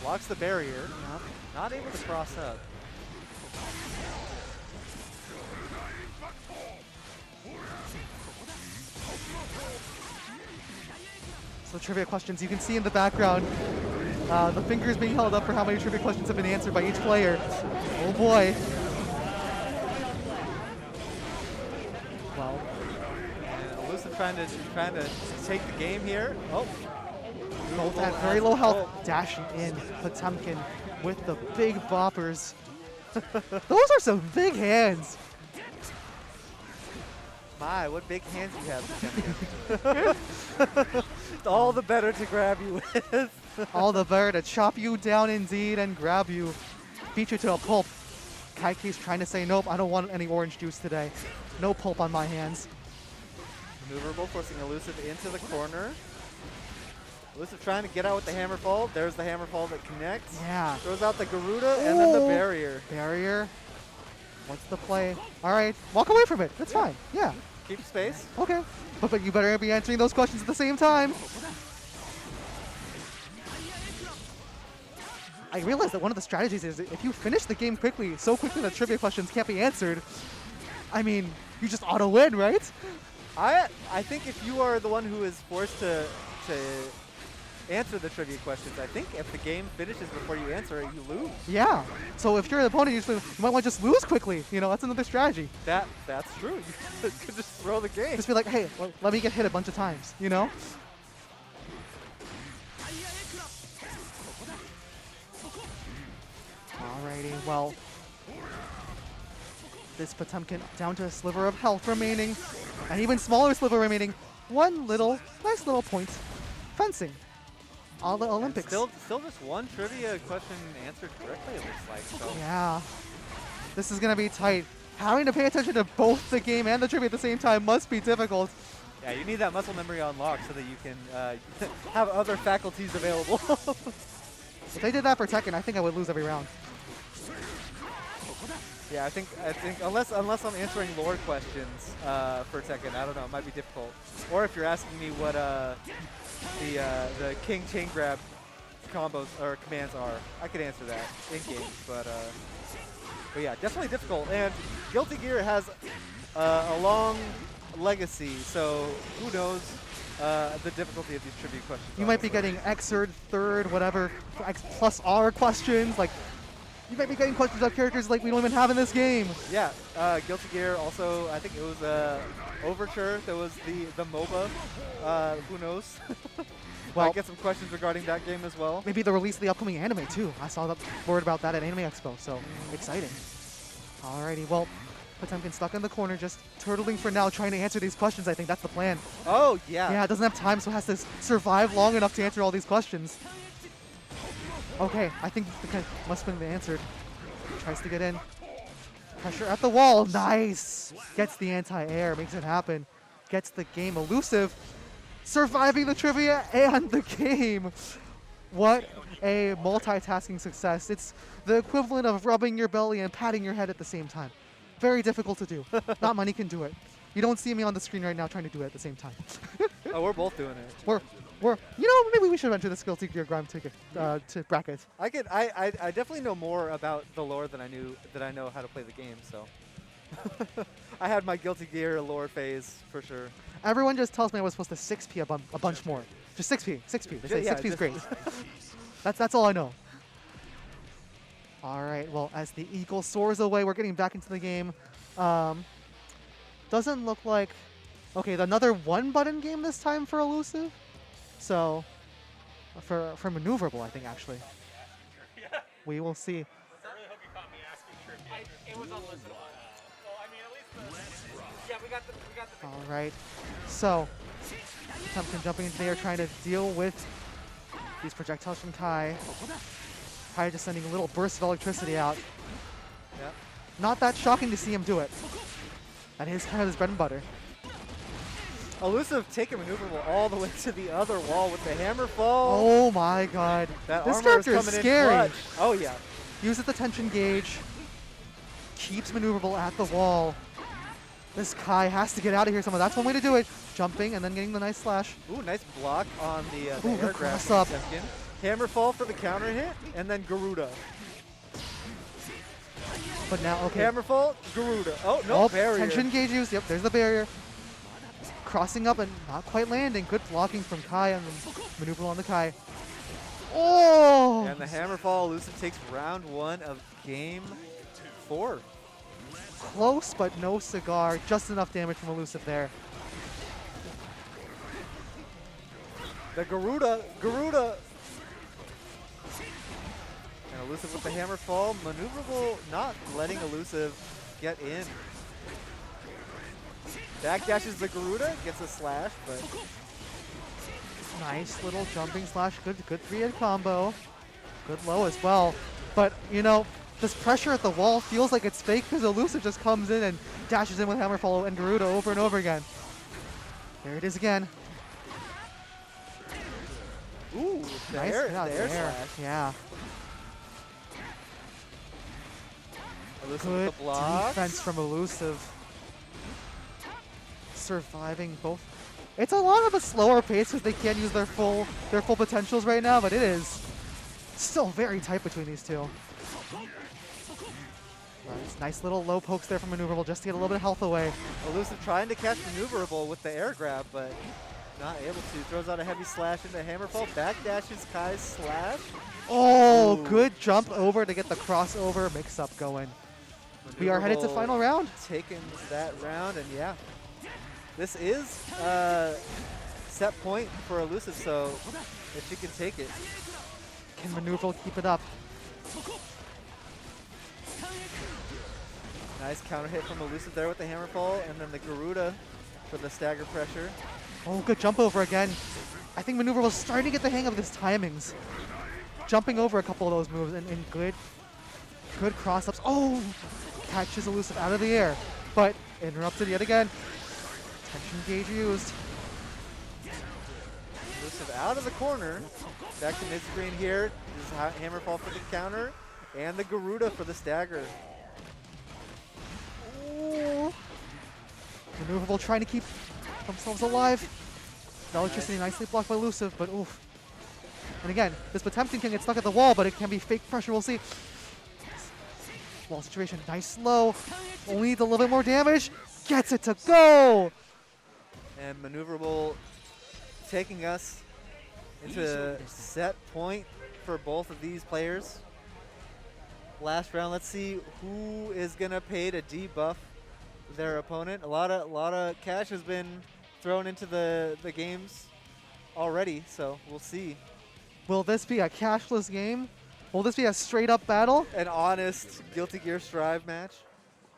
blocks the barrier. Yep. Not able to cross up. So trivia questions, you can see in the background, the fingers being held up for how many trivia questions have been answered by each player. Oh boy. Well, And Elusive trying to take the game here. Oh. both at very low health, dashing in. Potemkin with the big boppers. Those are some big hands. My, what big hands you have, Potemkin. All the better to grab you with. All the better to chop you down indeed and grab you. Beat you to a pulp. Kaike's trying to say, nope, I don't want any orange juice today. No pulp on my hands. Maneuverable, forcing Elusive into the corner. Elusive trying to get out with the hammer fall. There's the hammer fall that connects. Yeah. Throws out the Garuda and then the Ooh. barrier. Barrier. What's the play? All right, walk away from it. That's fine. Yeah. Keep space. Okay. But you better be answering those questions at the same time. I realized that one of the strategies is if you finish the game quickly, so quickly that trivia questions can't be answered, I mean, you just auto-win, right? I think if you are the one who is forced to answer the trivia questions, I think if the game finishes before you answer it, you lose. Yeah. So if you're an opponent, you might want to just lose quickly. You know, that's another strategy. That's true. You could just throw the game. Just be like, hey, well, let me get hit a bunch of times, you know? Alrighty, well, this Potemkin down to a sliver of health remaining, an even smaller sliver remaining. One nice little point. Fencing. All the Olympics. Still just one trivia question answered correctly, it looks like. So. Yeah. This is going to be tight. Having to pay attention to both the game and the trivia at the same time must be difficult. Yeah, you need that muscle memory unlocked so that you can have other faculties available. If they did that for Tekken, I think I would lose every round. Yeah, I think unless I'm answering lore questions for Tekken, I don't know, it might be difficult. Or if you're asking me what the King chain grab combos or commands are, I could answer that in game. But yeah, definitely difficult. And Guilty Gear has a long legacy, so who knows the difficulty of these trivia questions. You might be getting Xrd, third, whatever, X plus R questions. Like, you might be getting questions about characters like we don't even have in this game. Yeah, Guilty Gear also, I think it was Overture that was the MOBA. Who knows? Well, Might get some questions regarding that game as well. maybe the release of the upcoming anime too. I saw the word about that at Anime Expo, so exciting. Alrighty, well, Potemkin stuck in the corner, just turtling for now, trying to answer these questions. I think that's the plan. Oh, yeah. Yeah, it doesn't have time, so it has to survive long enough to answer all these questions. Okay, I think the must have been answered. Tries to get in. Pressure at the wall. Nice. Gets the anti-air, makes it happen. Gets the game elusive. Surviving the trivia and the game. What a multitasking success. It's the equivalent of rubbing your belly and patting your head at the same time. Very difficult to do. Not many can do it. You don't see me on the screen right now trying to do it at the same time. Oh, we're both doing it. We're, you know, maybe we should enter the Guilty Gear GRIME ticket to bracket. I definitely know more about the lore than I know how to play the game, so. I had my Guilty Gear lore phase for sure. Everyone just tells me I was supposed to 6P a bunch more. Just 6P, 6P. They say Yeah, 6P is just- great. That's all I know. All right, well, as the eagle soars away, we're getting back into the game. Doesn't look like... Okay, another one-button game this time for Elusive. So, for maneuverable, I think, actually. We will see. I really hope you caught me asking trivia. It was unlistenable. Well, I mean, at least yeah, we got the All right, so Pumpkin jumping into the air, trying to deal with these projectiles from Kai. Kai just sending little bursts of electricity out. Yep. Not that shocking to see him do it. And his kind of his bread and butter. Elusive taking maneuverable all the way to the other wall with the hammer fall. Oh my god. That This armor is character is coming scary. in clutch. Oh yeah. Uses the tension gauge. Keeps maneuverable at the wall. This Kai has to get out of here somehow. That's one way to do it. Jumping and then getting the nice slash. Ooh, nice block on the Ooh, air good grab cross from up. Semkin. Hammer fall for the counter hit, and then Garuda. But now, okay. Hammer fall, Garuda. Oh, no, barrier. Tension gauge used. Yep, there's the barrier. Crossing up and not quite landing. Good blocking from Kai and maneuver on the Kai. Oh! And the hammer fall, Elusive takes round 1 of game 4. Close, but no cigar. Just enough damage from Elusive there. The Garuda. And Elusive with the hammer fall. Maneuverable, not letting Elusive get in. Backdashes the Garuda, gets a slash, but Nice little jumping slash. Good 3-hit combo. Good low as well. But, you know, this pressure at the wall feels like it's fake because Elusive just comes in and dashes in with hammer follow and Garuda over and over again. There it is again. ooh, the Nice air, hit out the of air the air. slash. Yeah. Elusive Good with the block. defense from Elusive. Surviving both. It's a lot of a slower pace because they can't use their full potentials right now, but it is still very tight between these two. Nice little low pokes there from Maneuverable just to get a little bit of health away. Elusive trying to catch Maneuverable with the air grab, but not able to. Throws out a heavy slash into Hammerfall. Backdashes Kai's slash. Oh, Ooh. good jump over to get the crossover mix-up going. We are headed to Maneuverable final round. Taking that round, and yeah. This is set point for Elusive, so if she can take it. Can Maneuverable keep it up? Nice counter hit from Elusive there with the Hammerfall, and then the Garuda for the stagger pressure. Oh, good jump over again. I think Maneuverable is starting to get the hang of his timings. Jumping over a couple of those moves and good cross-ups. Oh, catches Elusive out of the air, but interrupted yet again. Tension gauge used. Elusive out of the corner. Back to mid-screen here. This is Hammerfall for the counter, and the Garuda for the stagger. Ooh. Maneuverable trying to keep themselves alive. The electricity nicely blocked by Elusive, but oof. And again, this Potemkin can get stuck at the wall, but it can be fake pressure. We'll see. Wall situation, nice low. Only needs a little bit more damage. Gets it to go. And Maneuverable taking us into set point for both of these players. Last round, let's see who is gonna pay to debuff their opponent. A lot of cash has been thrown into the games already, so we'll see. Will this be a cashless game? Will this be a straight up battle? An honest Guilty Gear Strive match.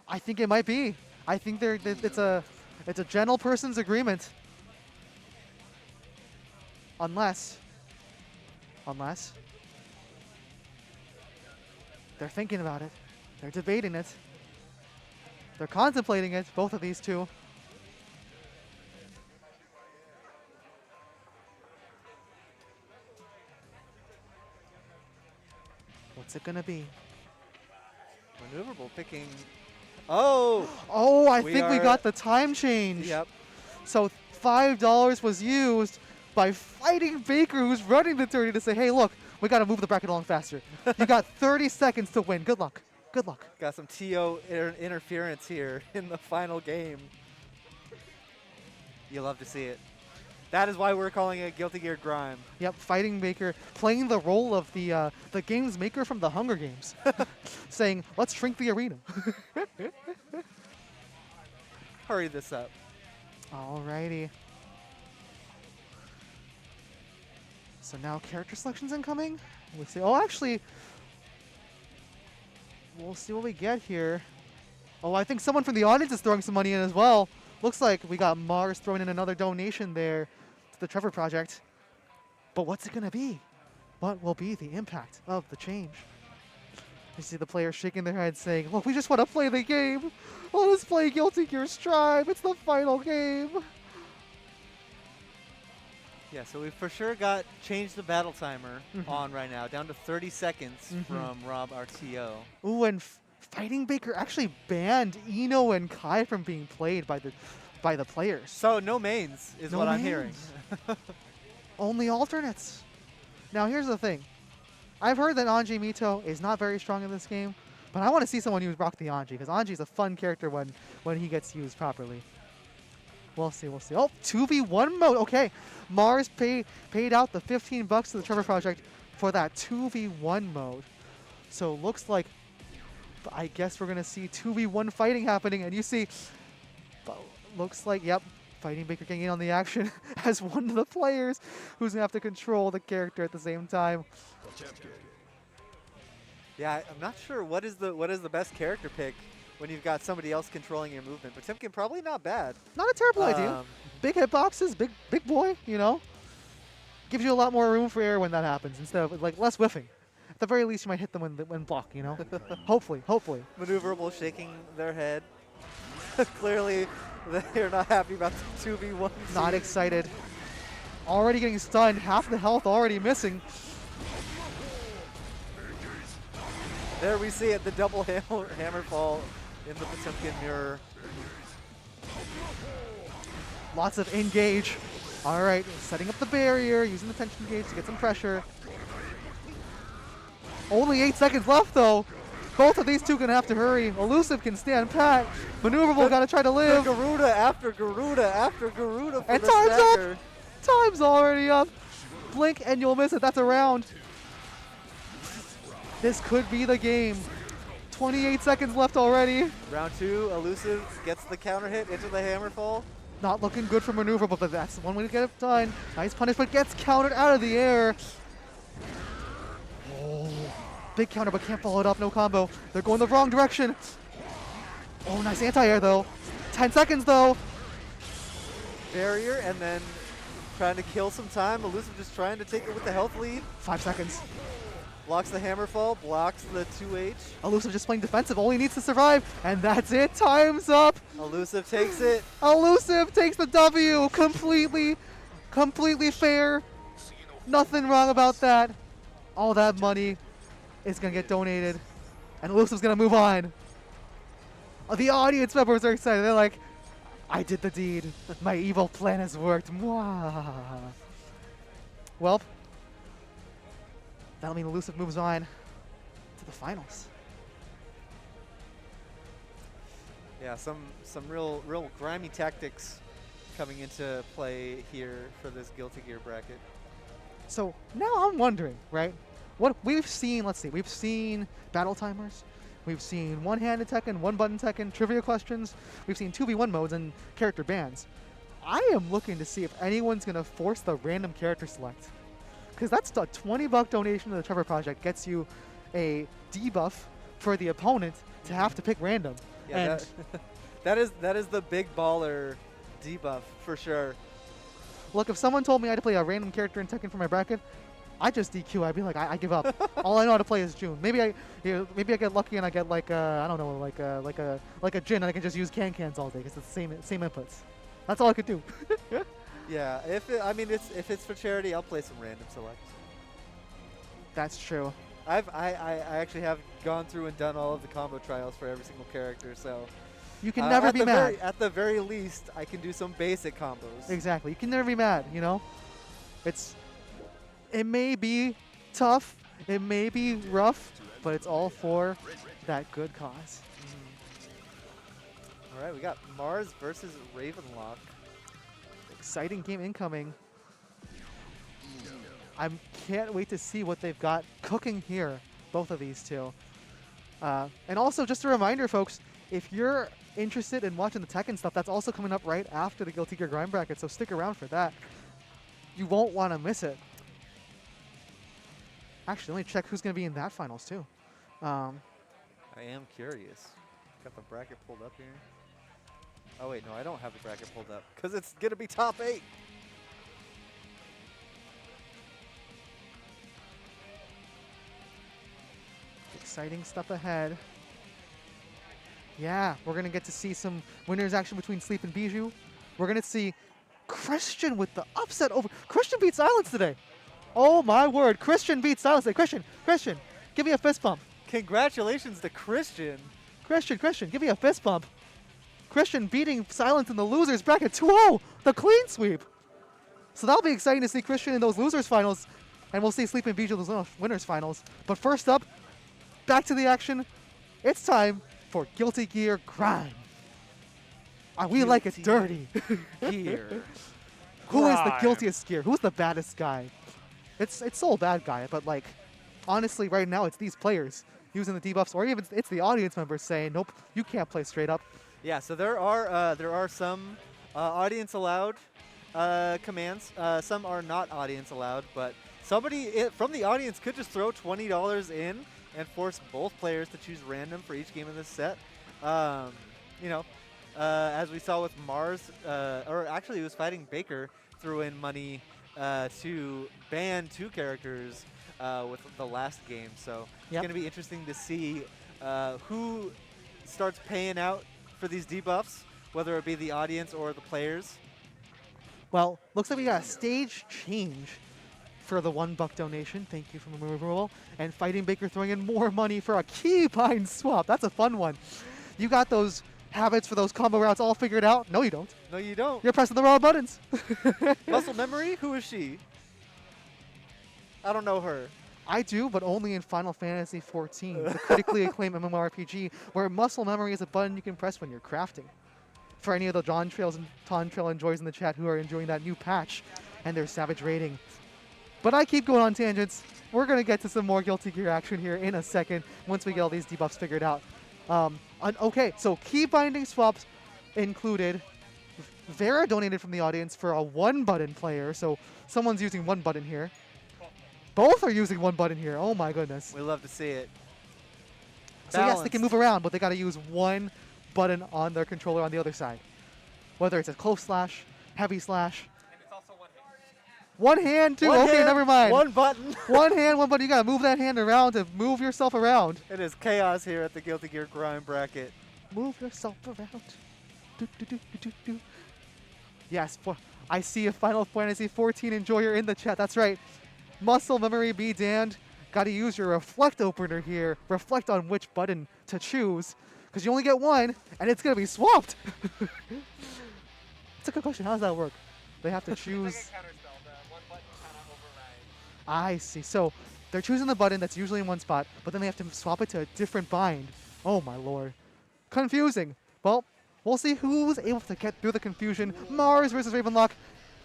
I think it might be. I think it's a gentle person's agreement. Unless they're thinking about it. They're debating it. They're contemplating it, both of these two. What's it gonna be? Maneuverable picking. Oh! Oh, I We think we are- got the time change. Yep. So $5 was used by fighting Baker, who's running the tourney, to say, hey, look, we got to move the bracket along faster. You got 30 seconds to win. Good luck. Good luck. Got some TO interference here in the final game. You love to see it. That is why we're calling it Guilty Gear Grime. Yep, Fighting Maker playing the role of the game's maker from the Hunger Games, saying, "Let's shrink the arena." Hurry this up. Alrighty. So now character selection's incoming. Let's see. Oh, actually, we'll see what we get here. Oh, I think someone from the audience is throwing some money in as well. Looks like we got Mars throwing in another donation there to the Trevor Project. But what's it going to be? What will be the impact of the change? You see the players shaking their heads saying, look, we just want to play the game. Let us play Guilty Gear Strive. It's the final game. Yeah, so we've for sure got changed the battle timer on right now, down to 30 seconds from Rob RTO. Ooh, and Fighting Baker actually banned Eno and Kai from being played by the players. So no mains is No what I'm hearing. mains. Only alternates. Now here's the thing. I've heard that Anji Mito is not very strong in this game, but I want to see someone use Rock the Anji, because Anji's a fun character when he gets used properly. We'll see, we'll see. Oh, 2v1 mode. Okay, Mars paid out the $15 to the Trevor Project for that 2v1 mode. So looks like, I guess we're going to see 2v1 fighting happening, and you see, looks like, yep, Fighting Baker getting in on the action as one of the players who's going to have to control the character at the same time. Yeah, I'm not sure what is the best character pick when you've got somebody else controlling your movement. But Timken, probably not bad. Not a terrible idea. Big hitboxes, big boy, you know. Gives you a lot more room for error when that happens, instead of like less whiffing. At the very least, you might hit them when block, you know. Hopefully. Maneuverable shaking their head. Clearly, they're not happy about the 2v1. Not excited. Already getting stunned. Half the health already missing. There we see it, the double hammer fall in the Potemkin mirror. Lots of engage. All right, setting up the barrier, using the tension gauge to get some pressure. Only 8 seconds left, though. Both of these two gonna have to hurry. Elusive can stand pat. Maneuverable gotta try to live. Garuda after Garuda after Garuda for And the time's stagger. up. Time's already up. Blink and you'll miss it. That's a round. This could be the game. 28 seconds left already. Round 2, Elusive gets the counter hit into the hammer fall. Not looking good for Maneuverable, but that's one way to get it done. Nice punish, but gets countered out of the air. Oh, big counter, but can't follow it up. No combo. They're going the wrong direction. Oh, nice anti-air, though. 10 seconds, though. Barrier, and then trying to kill some time. Elusive just trying to take it with the health lead. 5 seconds. Blocks the hammer fall, blocks the 2H. Elusive just playing defensive. All he needs to survive, and that's it. Time's up. Elusive takes it. Elusive takes the W. Completely fair. Nothing wrong about that. All that money is going to get donated, and Elusive's going to move on. The audience members are excited. They're like, I did the deed. My evil plan has worked. Mwah. Well, that'll mean Elusive moves on to the finals. Yeah, some real grimy tactics coming into play here for this Guilty Gear bracket. So now I'm wondering, right? What we've seen, let's see, we've seen battle timers, we've seen one-handed Tekken, one-button Tekken, trivia questions, we've seen 2v1 modes and character bans. I am looking to see if anyone's going to force the random character select. Because that's a $20 donation to the Trevor Project, gets you a debuff for the opponent to have to pick random. Yeah, And that is the big baller debuff for sure. look, if someone told me I had to play a random character in Tekken for my bracket, I just DQ. I'd be like, I give up. All I know how to play is June. Maybe I get lucky and I get like I don't know, like a Jin, and I can just use cans all day because it's the same inputs. That's all I could do. Yeah, if it's for charity, I'll play some random select. That's true. I actually have gone through and done all of the combo trials for every single character, so You can never be mad. At the very least, I can do some basic combos. Exactly. You can never be mad, you know? It may be tough, it may be rough, but it's all for that good cause. All right, we got Mars versus Ravenlock. Exciting game incoming. I can't wait to see what they've got cooking here, both of these two. And also, just a reminder, folks, if you're interested in watching the Tekken stuff, that's also coming up right after the Guilty Gear Grime bracket, so stick around for that. You won't want to miss it. Actually, let me check who's going to be in that finals, too. I am curious. Got the bracket pulled up here. Oh, wait, no, I don't have the bracket pulled up because it's going to be top 8. Exciting stuff ahead. Yeah, we're going to get to see some winners action between Sleep and Bijou. We're going to see Christian with the upset over. Christian beat Silence today. Oh my word. Christian beat Silence today. Christian, give me a fist bump. Congratulations to Christian. Christian, give me a fist bump. Christian beating Silence in the losers bracket 2-0, the clean sweep. So that'll be exciting to see Christian in those losers finals, and we'll see Sleep and Bijou in those winners finals. But first up, back to the action. It's time for Guilty Gear Grime. We like it dirty. Gear. Who is the Grime. guiltiest gear? Who's the baddest guy? It's Soul Bad Guy, but like, honestly, right now it's these players using the debuffs, or even it's the audience members saying, nope, you can't play straight up. Yeah, so there are some audience allowed commands. Some are not audience allowed, but somebody from the audience could just throw $20 in and force both players to choose random for each game in this set. You know, as we saw with Mars, or actually he was fighting Baker, threw in money to ban 2 characters with the last game. So it's Yep. going to be interesting to see who starts paying out for these debuffs, whether it be the audience or the players. Well, looks like we got a stage change for the $1 donation. Thank you from Removal. And Fighting Baker throwing in more money for a keybind swap. That's a fun one. You got those habits for those combo routes all figured out? No, you don't. No, you don't. You're pressing the wrong buttons. Muscle Memory? Who is she? I don't know her. I do, but only in Final Fantasy XIV, the critically acclaimed MMORPG, where muscle memory is a button you can press when you're crafting. For any of the John Trails and Ton Trail enjoys in the chat who are enjoying that new patch and their savage rating. But I keep going on tangents. We're going to get to some more Guilty Gear action here in a second once we get all these debuffs figured out. Okay, so key binding swaps included. Vera donated from the audience for a 1-button player, so someone's using 1 button here. Both are using 1 button here. Oh my goodness. We love to see it. So yes, they can move around, but they got to use 1 button on their controller on the other side. Whether it's a close slash, heavy slash. And it's also 1 hand. 1 hand too. One Okay, hand, never mind. 1 button. 1 hand, 1 button. You got to move that hand around to move yourself around. It is chaos here at the Guilty Gear Grime bracket. Move yourself around. Do, do, do, do, do, do. Yes, I see a Final Fantasy XIV enjoyer in the chat. That's right. Muscle memory be damned. Got to use your reflect opener here. Reflect on which button to choose, because you only get 1, and it's gonna be swapped. It's a good question. How does that work? They have to choose. It's like a counterspell. The 1 button cannot override. I see. So they're choosing the button that's usually in 1 spot, but then they have to swap it to a different bind. Oh my lord. Confusing. Well, we'll see who's able to get through the confusion. Mars versus Ravenlock.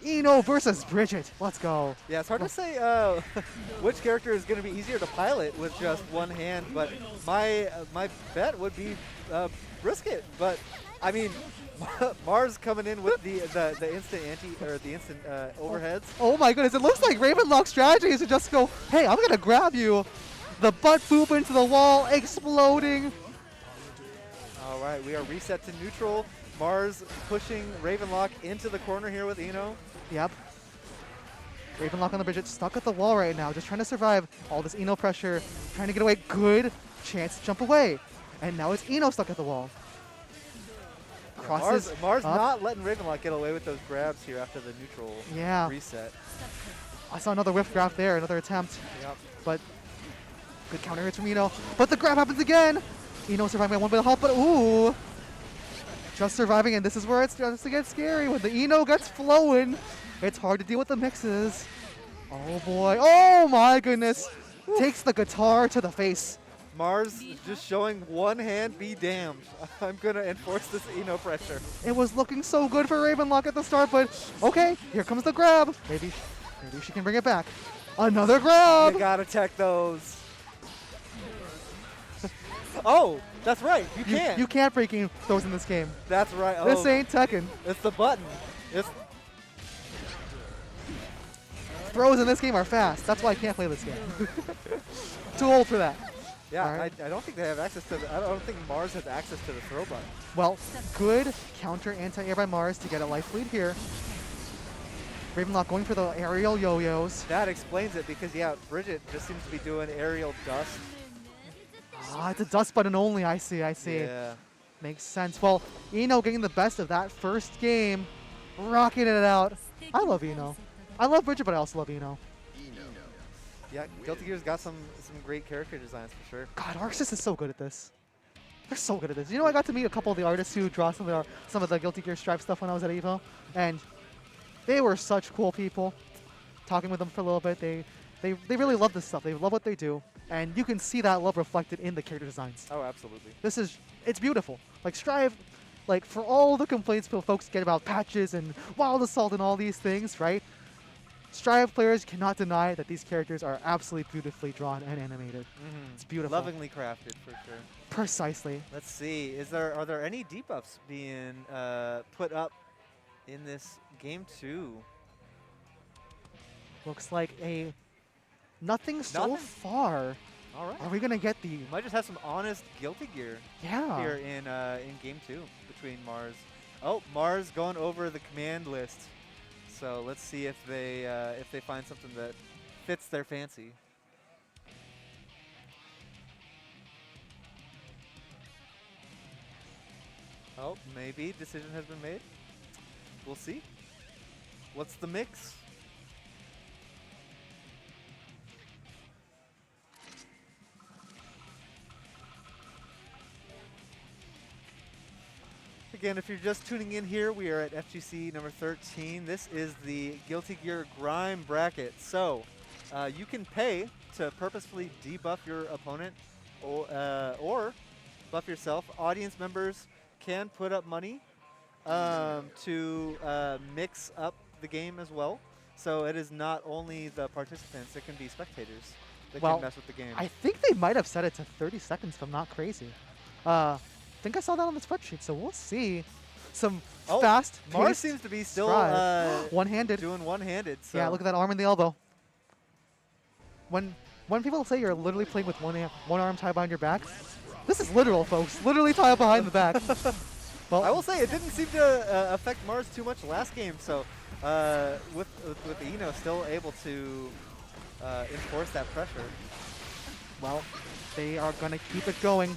Eno versus Bridget. Let's go. Yeah, it's hard to say which character is going to be easier to pilot with just 1 hand, but my bet would be Brisket. But I mean, Mars coming in with the instant the instant overheads. Oh my goodness, it looks like Ravenlock's strategy is to just go, hey, I'm gonna grab you. The butt boop into the wall, exploding. All right, we are reset to neutral. Mars pushing Ravenlock into the corner here with Eno. Yep. Ravenlock on the Bridget, stuck at the wall right now, just trying to survive all this Eno pressure, trying to get away. Good chance to jump away. And now it's Eno stuck at the wall. Crosses Mars up. not letting Ravenlock get away with those grabs here after the neutral reset. I saw another whiff grab there, another attempt. Yep. But good counter hits from Eno. But the grab happens again. Eno surviving by 1 bit of help, but ooh. Just surviving, and this is where it starts to get scary. When the Eno gets flowing, it's hard to deal with the mixes. Oh boy. Oh my goodness. Takes the guitar to the face. Mars is just showing one hand, be damned. I'm going to enforce this Eno pressure. It was looking so good for Ravenlock at the start, but okay, here comes the grab. Maybe she can bring it back. Another grab. You got to tech those. Oh, that's right. You can't. You can't break those in this game. That's right. Oh, This ain't Tekken. it's the button. It's Throws in this game are fast. That's why I can't play this game. Too old for that. yeah. All right. I don't think they have access to. I don't think Mars has access to the throw button. Well, good counter anti-air by Mars to get a life lead here. Ravenlock going for the aerial yo-yos. That explains it because yeah, Bridget just seems to be doing aerial dust. Ah, it's a dust button only. I see. Yeah. Makes sense. Well, Eno getting the best of that first game, rocking it out. I love Eno. I love Bridget, but I also love Eno. Yeah, Guilty Gear's got some great character designs for sure. God, Arxis is so good at this. They're so good at this. You know, I got to meet a couple of the artists who draw some of the Guilty Gear Stripe stuff when I was at EVO, and they were such cool people. Talking with them for a little bit, they really love this stuff. They love what they do, and you can see that love reflected in the character designs. Oh, absolutely. It's beautiful. Like Strive, like for all the complaints folks get about patches and Wild Assault and all these things, right? Strive players cannot deny that these characters are absolutely beautifully drawn and animated. It's beautiful. Lovingly crafted for sure. Precisely. Let's see. Are there any debuffs being put up in this game 2? Looks like nothing so Nothing? far. All right. Are we gonna get the? Might just have some honest Guilty Gear Yeah. here in game 2 between Mars. Oh, Mars going over the command list. So let's see if they find something that fits their fancy. Oh, maybe decision has been made. We'll see. What's the mix? Again, if you're just tuning in here, we are at FGC number 13. This is the Guilty Gear GRIME bracket. So, you can pay to purposefully debuff your opponent or buff yourself. Audience members can put up money to mix up the game as well. So it is not only the participants, it can be spectators that can mess with the game. I think they might have set it to 30 seconds if I'm not crazy. I think I saw that on the spreadsheet, so we'll see. Some fast Mars seems to be still one-handed. doing one-handed. So. Yeah, look at that arm and the elbow. When people say you're literally playing with one arm tied behind your back, this is literal, folks. Literally tied behind the back. Well, I will say it didn't seem to affect Mars too much last game. So with Eno still able to enforce that pressure. well, they are gonna keep it going.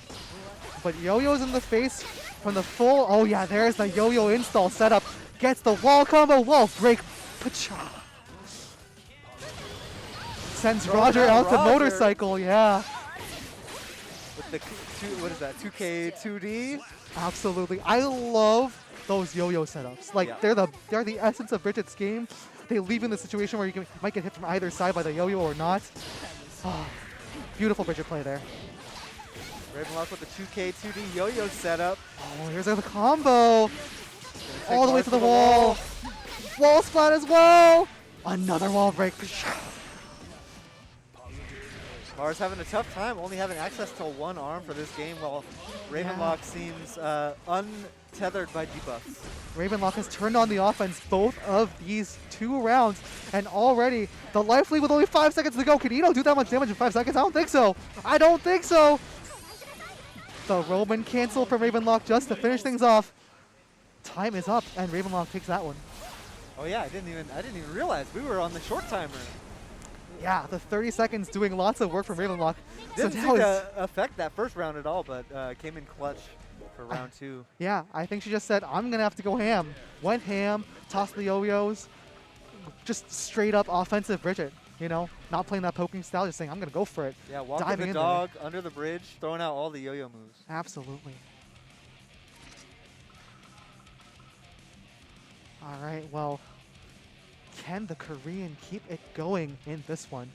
But Yo-Yo's in the face from the full. Oh yeah, there's the Yo-Yo install setup. Gets the wall combo, wall break. Pacha. Sends Roger out to motorcycle. Yeah, With the what is that? 2K 2D. absolutely. I love those Yo-Yo setups. Like they're the essence of Bridget's game. They leave you in the situation where you might get hit from either side by the Yo-Yo or not. Oh, beautiful Bridget play there. Ravenlock with the 2K 2D yo-yo setup. Oh, here's the combo. All the way to the wall. Wall splat as well. Another wall break. Mars having a tough time, only having access to one arm for this game, while Ravenlock seems untethered by debuffs. Ravenlock has turned on the offense both of these 2 rounds, and already the life lead with only 5 seconds to go. Can Eno do that much damage in 5 seconds? I don't think so. I don't think so. The Roman cancel from Ravenlock just to finish things off. Time is up, and Ravenlock takes that one. Oh yeah, I didn't even realize we were on the short timer. Yeah, the 30 seconds doing lots of work from Ravenlock. Didn't so seem to affect that first round at all, but came in clutch for round 2. yeah, I think she just said, I'm going to have to go ham. Went ham, tossed the yo-yos. Just straight up offensive Bridget, you know? Not playing that poking style, just saying, I'm going to go for it. Yeah, walking Diving the in dog under the bridge, throwing out all the yo-yo moves. Absolutely. All right, well, can the Korean keep it going in this one?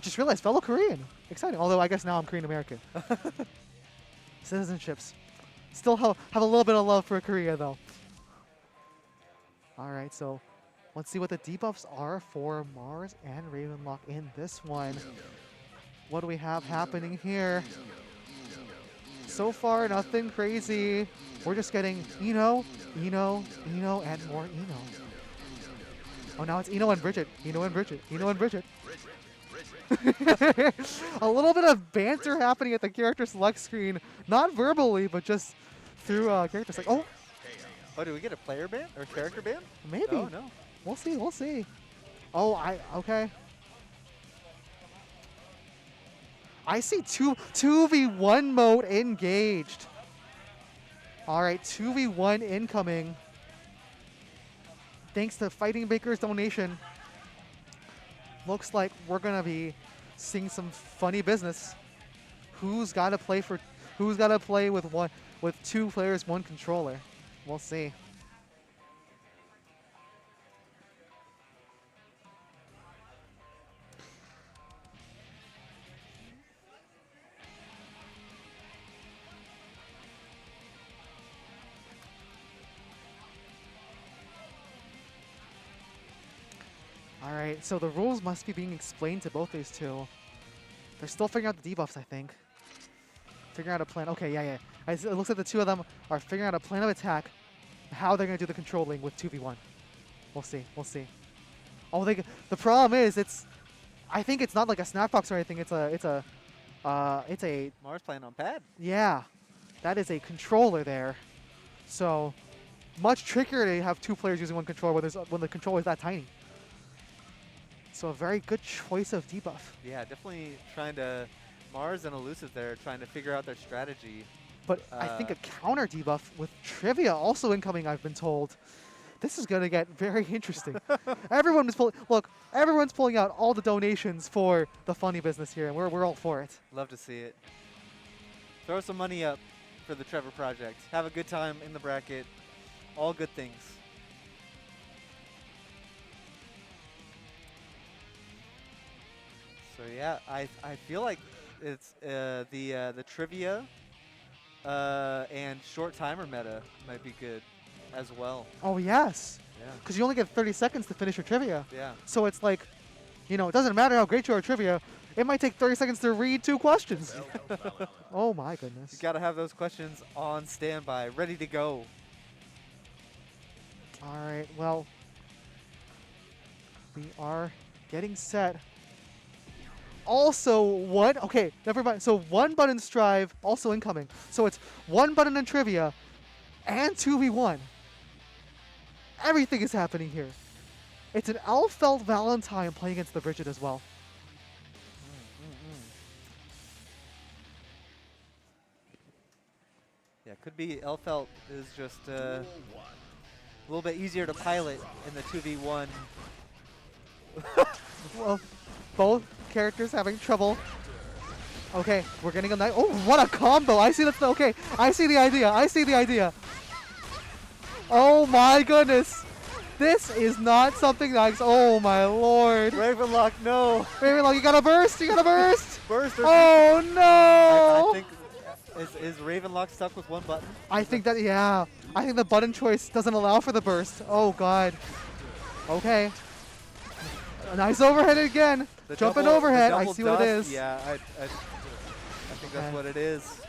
I just realized fellow Korean. Exciting. Although I guess now I'm Korean American. Citizenships. Still have a little bit of love for Korea though. All right, so let's see what the debuffs are for Mars and Ravenlock in this one. What do we have happening here? So far, nothing crazy. We're just getting Eno, Eno, Eno, and more Eno. Oh, now it's Eno and Bridget. Eno and Bridget. Eno and Bridget. A little bit of banter happening at the character select screen. Not verbally, but just through character select. Oh, Oh, do we get a player ban or character ban? maybe. Oh, no. We'll see. We'll see. Oh, okay. I see 2v1 mode engaged. All right, 2v1 incoming. Thanks to Fighting Baker's donation. Looks like we're gonna be seeing some funny business. Who's got to play with 2 players, 1 controller? We'll see. All right, so the rules must be being explained to both these two. They're still figuring out the debuffs, I think. Figuring out a plan. Okay, yeah. It looks like the two of them are figuring out a plan of attack, how they're going to do the controlling with 2v1. We'll see. We'll see. Oh, the problem is I think it's not like a snapbox or anything. It's a Mars playing on pad. yeah, that is a controller there. So much trickier to have 2 players using 1 controller when the controller is that tiny. So a very good choice of debuff. Yeah, definitely trying to Mars and Elusive there trying to figure out their strategy. But I think a counter debuff with Trivia also incoming, I've been told. This is going to get very interesting. Everyone's pulling out all the donations for the funny business here, and we're all for it. Love to see it. Throw some money up for the Trevor Project. Have a good time in the bracket. All good things. So yeah, I feel like it's the trivia and short timer meta might be good as well. Oh, yes. Yeah. Because you only get 30 seconds to finish your trivia. Yeah. So it's like, it doesn't matter how great you are at trivia. It might take 30 seconds to read 2 questions. Oh, my goodness. You got to have those questions on standby, ready to go. All right, well, we are getting set. Also, okay, never mind. So 1 button strive, also incoming. So it's 1 button in trivia and 2v1. Everything is happening here. It's an Elfelt Valentine playing against the Bridget as well. Yeah, could be Elfelt is just a little bit easier to pilot in the 2v1. Well, both characters having trouble. Okay, we're getting a nice. Oh, what a combo! I see that's okay. I see the idea. Oh my goodness, this is not something that. Oh my lord. Ravenlock, no. Ravenlock, you gotta burst. Burst. Oh no. I think is Ravenlock stuck with 1 button? I think the button choice doesn't allow for the burst. Oh god. Okay. A nice overhead again. The Jumping double- overhead. the I double see what it dust, is. Yeah, I think that's what it is.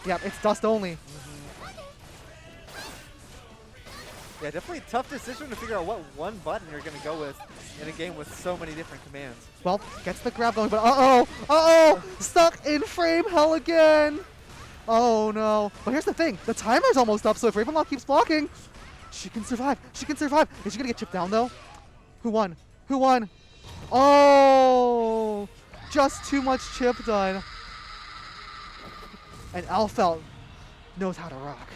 Yeah, it's dust only. Yeah, definitely a tough decision to figure out what 1 button you're going to go with in a game with so many different commands. Well, gets the grab going, but uh-oh! Stuck in frame hell again! Oh no. But here's the thing, the timer's almost up, so if Ravenlock keeps blocking, she can survive. Is she gonna get chipped down though? Who won? Oh! Just too much chip done. And Elfelt knows how to rock.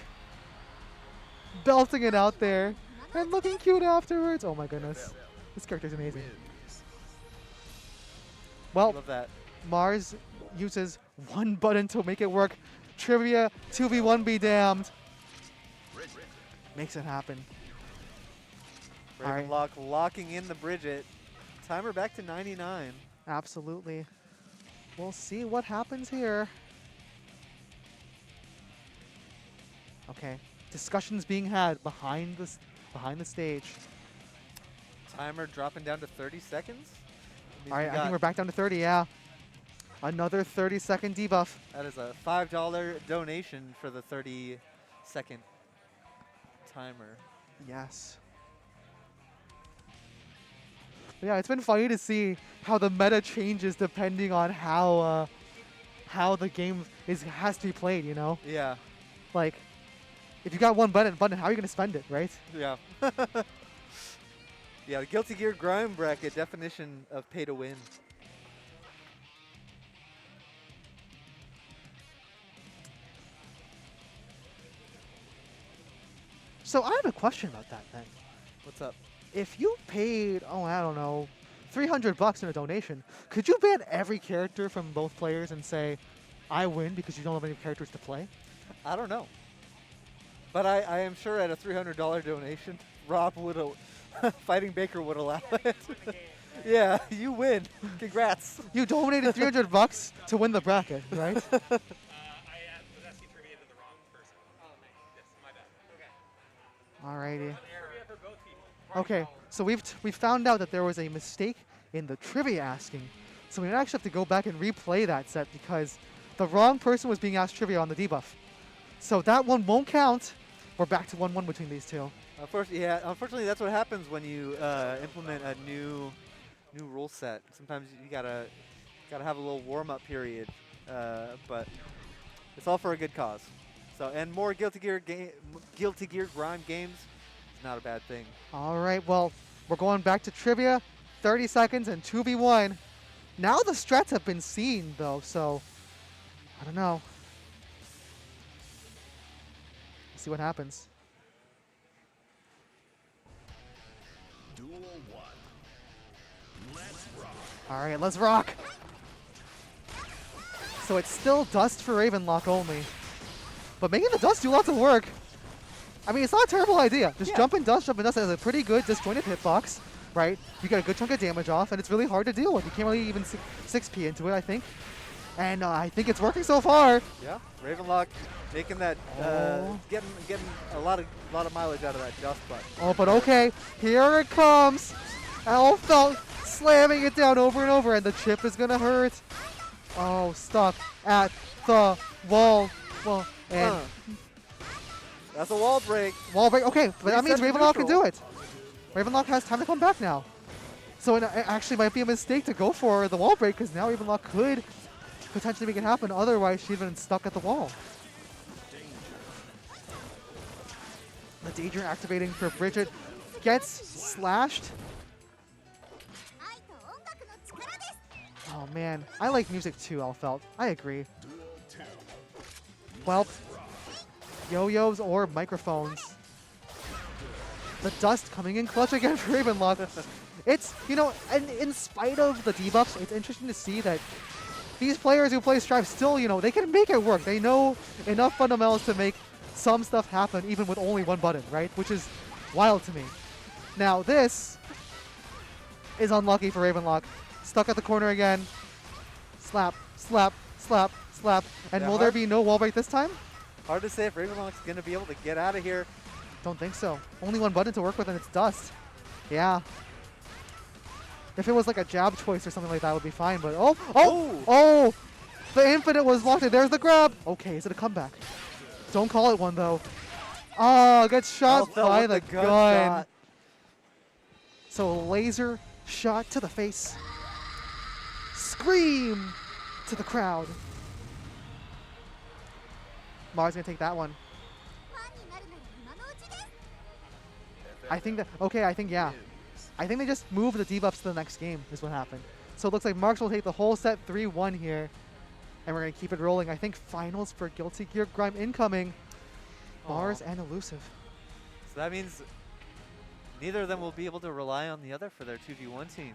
Belting it out there and looking cute afterwards. Oh my goodness. This character's amazing. Well, Love that. Mars uses 1 button to make it work. Trivia 2v1 be damned. Makes it happen. All right. Ravenlock locking in the Bridget. Timer back to 99. Absolutely. We'll see what happens here. Okay. Discussions being had behind the stage. Timer dropping down to 30 seconds. All right, I think we're back down to 30, yeah. Another 30-second debuff. That is a $5 donation for the 30-second timer. Yes. But yeah, it's been funny to see how the meta changes depending on how the game has to be played, you know? Yeah, Like, if you got one button, how are you going to spend it, right? yeah. Yeah, the Guilty Gear Grime bracket definition of pay to win. So I have a question about that then. What's up? If you paid, oh, I don't know, $300 in a donation, could you ban every character from both players and say, I win because you don't have any characters to play? I don't know. But I am sure at a $300 donation, Rob would Fighting Baker would allow it. Yeah, you win. Congrats. You donated $300 to win the bracket, right? I was asking trivia to the wrong person. Oh, yes, my bad. Okay. Alrighty. Trivia for both people. Okay, so we found out that there was a mistake in the trivia asking. So we actually have to go back and replay that set because the wrong person was being asked trivia on the debuff. So that one won't count. We're back to 1-1 between these two. Unfortunately, that's what happens when you implement a new rule set. Sometimes you gotta have a little warm-up period, but it's all for a good cause. So, and more Guilty Gear Grime games is not a bad thing. All right, well, we're going back to trivia. 30 seconds and 2v1. Now the strats have been seen, though, so I don't know. Let's see what happens. Duel 1. Let's rock. All right, let's rock. So it's still dust for Ravenlock only. But making the dust do lots of work. I mean, it's not a terrible idea. Just jump in dust has a pretty good disjointed hitbox, right? You get a good chunk of damage off, and it's really hard to deal with. You can't really even 6P into it, I think. And I think it's working so far. Yeah, Ravenlock making that, getting a lot of mileage out of that dust button. Oh, but okay, here it comes. Elfelt slamming it down over and over, and the chip is gonna hurt. Oh, stuck at the wall. Well, and that's a wall break. Wall break. Okay, but that means Reset to Ravenlock can do neutral. it. Ravenlock has time to come back now. So it actually might be a mistake to go for the wall break because now Ravenlock could potentially make it happen. Otherwise, she'd been stuck at the wall. The danger activating for Bridget gets slashed. Oh man, I like music too, Elfelt. I agree. Well, yo-yos or microphones. The dust coming in clutch again for Ravenlock. It's, you know, and in spite of the debuffs, it's interesting to see that these players who play Strive still, you know, they can make it work. They know enough fundamentals to make some stuff happen even with only one button, right? Which is wild to me. Now this is unlucky for Ravenlock. Stuck at the corner again. Slap, slap, slap, slap. And Yeah, will there be no wall break this time? Hard to say if Ravenlock's going to be able to get out of here. Don't think so. Only one button to work with and it's dust. Yeah. If it was like a jab choice or something like that, it would be fine, but oh! The infinite was locked in. There's the grab. Okay, is it a comeback? Don't call it one, though. Oh, gets shot Elfelt by with the gun gun. shot. So laser shot to the face. Scream to the crowd. Mars gonna take that one. I think that, okay, I think, yeah. I think they just moved the debuffs to the next game is what happened. So it looks like Marks will take the whole set 3-1 here. And we're going to keep it rolling. I think finals for Guilty Gear Grime incoming. Mars and Elusive. So that means neither of them will be able to rely on the other for their 2v1 team.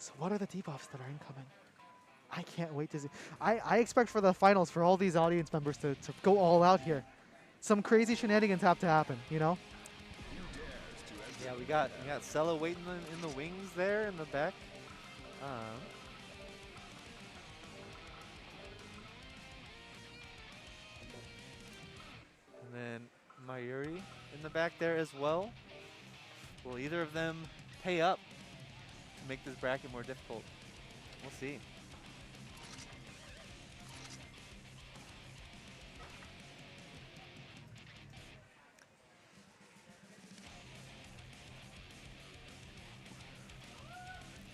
So what are the debuffs that are incoming? I can't wait to see. I expect for the finals for all these audience members to go all out here. Some crazy shenanigans have to happen, you know? Yeah, we got Sella waiting in the wings there in the back. And then Mayuri in the back there as well. Will either of them pay up to make this bracket more difficult? We'll see.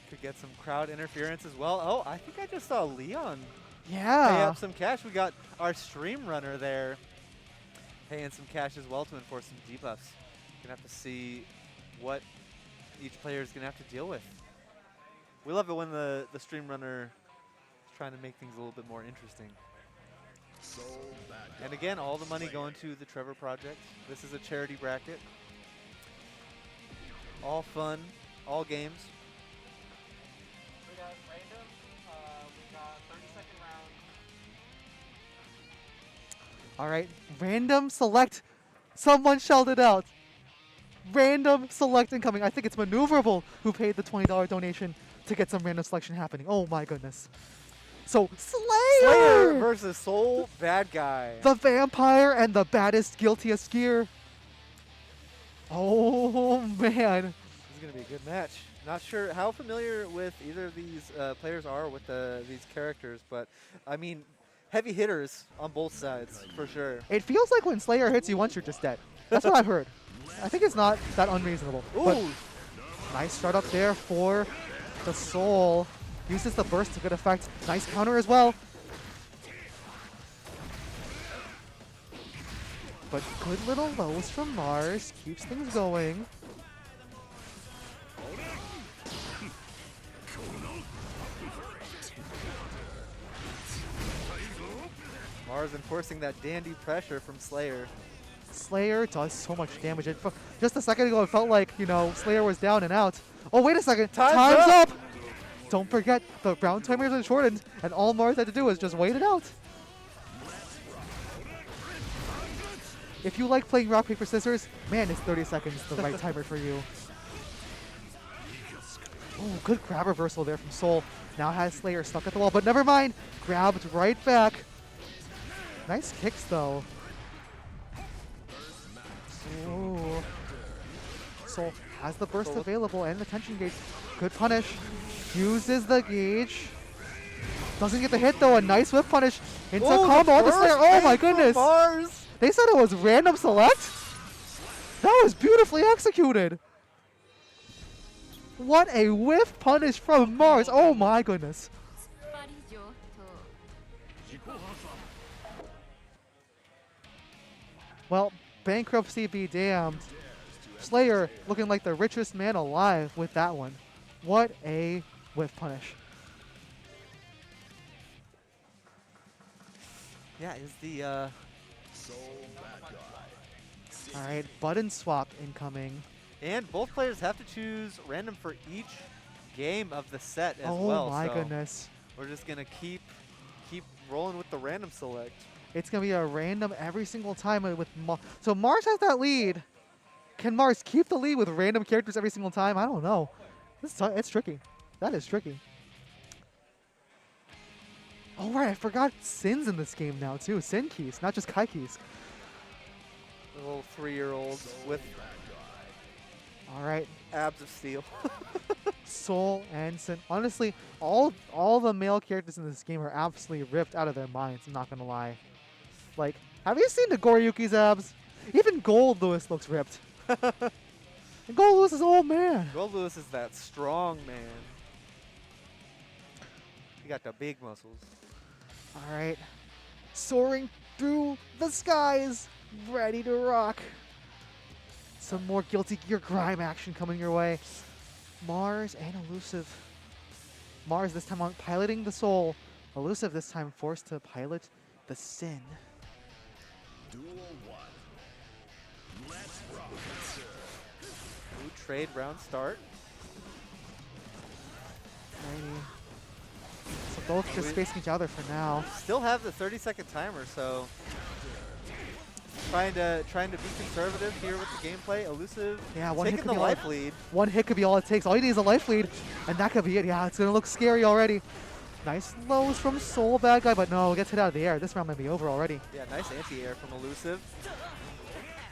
Could get some crowd interference as well. Oh, I think I just saw Leon pay Yeah. up some cash. We got our stream runner there paying some cash as well to enforce some debuffs. Gonna have to see what each player is gonna have to deal with. We love it when the stream runner is trying to make things a little bit more interesting. And again, all the money going to the Trevor Project. This is a charity bracket. All fun, all games. We got random. We got 30-second round. All right, random select. Someone shelled it out. Random select incoming. I think it's Maneuverable who paid the $20 donation to get some random selection happening. Oh my goodness. So Slayer versus Soul Bad Guy. the vampire and the baddest, guiltiest skier. Oh man. This is going to be a good match. Not sure how familiar with either of these players are with these characters, but I mean, heavy hitters on both sides for sure. It feels like when Slayer hits you once, you're just dead. That's what I've heard. I think it's not that unreasonable. But Ooh, nice start up there for the Soul. Uses the burst to good effect. Nice counter as well. But good little lows from Mars. Keeps things going. Mars enforcing that dandy pressure from Slayer. Slayer does so much damage. Just a second ago, it felt like, you know, Slayer was down and out. Oh, wait a second. Time's up! Don't forget, the round timers are shortened, and all Mars had to do was just wait it out. If you like playing rock, paper, scissors, man, is 30 seconds the right timer for you. Oh, good grab reversal there from Soul. Now has Slayer stuck at the wall, but never mind. Grabbed right back. Nice kicks, though. Ooh. Soul has the burst available and the tension gauge. Good punish. Uses the gauge. Doesn't get the hit, though. A nice whip punish into combo on the Slayer. Oh, my goodness. Mars. They said it was random select? That was beautifully executed. What a whiff punish from Mars. Oh my goodness. Well, bankruptcy be damned. Slayer looking like the richest man alive with that one. What a whiff punish. Yeah, is the All right, button swap incoming. and both players have to choose random for each game of the set as Oh well. my so goodness. we're just gonna keep rolling with the random select. It's going to be a random every single time with Mars. So Mars has that lead. Can Mars keep the lead with random characters every single time? I don't know. It's tricky. That is tricky. Oh, right. I forgot Sin's in this game now, too. Sin keys, not just Kai keys. Little 3-year-olds with All right. abs of steel. Soul and Sin. Honestly, all the male characters in this game are absolutely ripped out of their minds. I'm not going to lie. Like, have you seen the Goriyuki's abs? Even Gold Lewis looks ripped. And Gold Lewis is an old man. Gold Lewis is that strong man. He got the big muscles. All right. Soaring through the skies, ready to rock. Some more Guilty Gear Grime action coming your way. Mars and Elusive. Mars this time on piloting the Soul. Elusive this time forced to pilot the Sin. Duel 1. Let's rock. New trade round start. So both just facing each other for now. Still have the 30-second timer, so trying to be conservative here with the gameplay. Elusive Yeah, one hit taking could the be all life lead. One hit could be all it takes. All you need is a life lead, and that could be it. Yeah, it's gonna look scary already. Nice lows from Soul, bad guy, but no, it gets hit out of the air. This round might be over already. Yeah, nice anti-air from Elusive.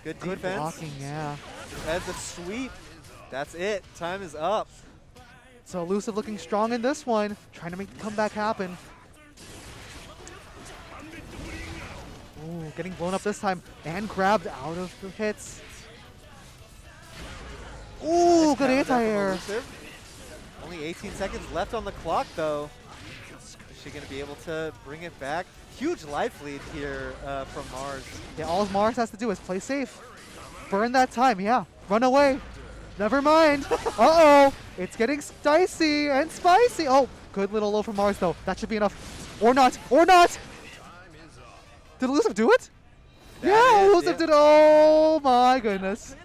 Good Good defense. blocking, yeah. That's a sweep. That's it. Time is up. So Elusive looking strong in this one, trying to make the comeback happen. Ooh, getting blown up this time and grabbed out of the hits. Ooh, Nice good counter there from anti-air. Elusive. Only 18 seconds left on the clock, though. Is she going to be able to bring it back? Huge life lead here from Mars. Yeah, all Mars has to do is play safe. Burn that time, yeah. Run away. Never mind. Uh-oh. It's getting dicey and spicy. Oh, good little low from Mars, though. That should be enough. Or not. Or not. Did Elusive do it? Yeah, Elusive did. Oh, my goodness.